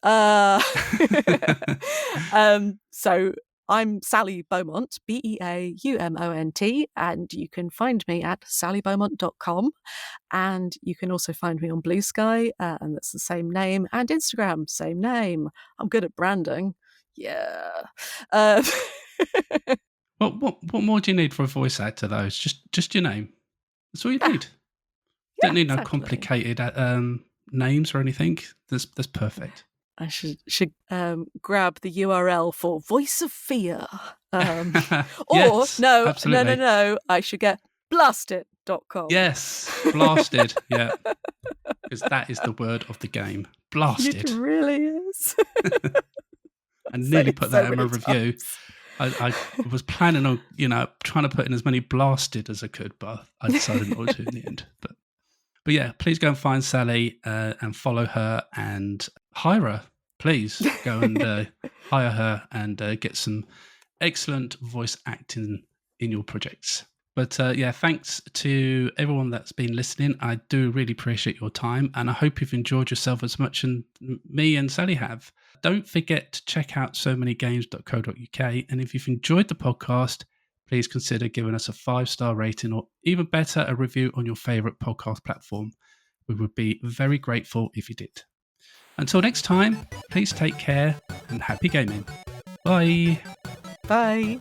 So I'm Sally Beaumont, BeaUmont, and you can find me at sallybeaumont.com, and you can also find me on Bluesky, and that's the same name, and Instagram, same name. I'm good at branding. Yeah. What more do you need for a voice actor, though? It's just your name. That's all you need. Don't need no complicated names or anything. That's perfect. I should grab the URL for Voice of Fear. Yes, no, absolutely. No. I should get blasted.com. Yes, blasted. Yeah, because that is the word of the game. Blasted. It really is. I nearly put that in my review. I was planning on, trying to put in as many blasted as I could, but I decided not to in the end. But yeah, please go and find Sally and follow her and hire her. Please go and hire her and get some excellent voice acting in your projects. But thanks to everyone that's been listening. I do really appreciate your time, and I hope you've enjoyed yourself as much as me and Sally have. Don't forget to check out somanygames.co.uk, and if you've enjoyed the podcast, please consider giving us a 5-star rating, or even better, a review on your favourite podcast platform. We would be very grateful if you did. Until next time, please take care and happy gaming. Bye. Bye.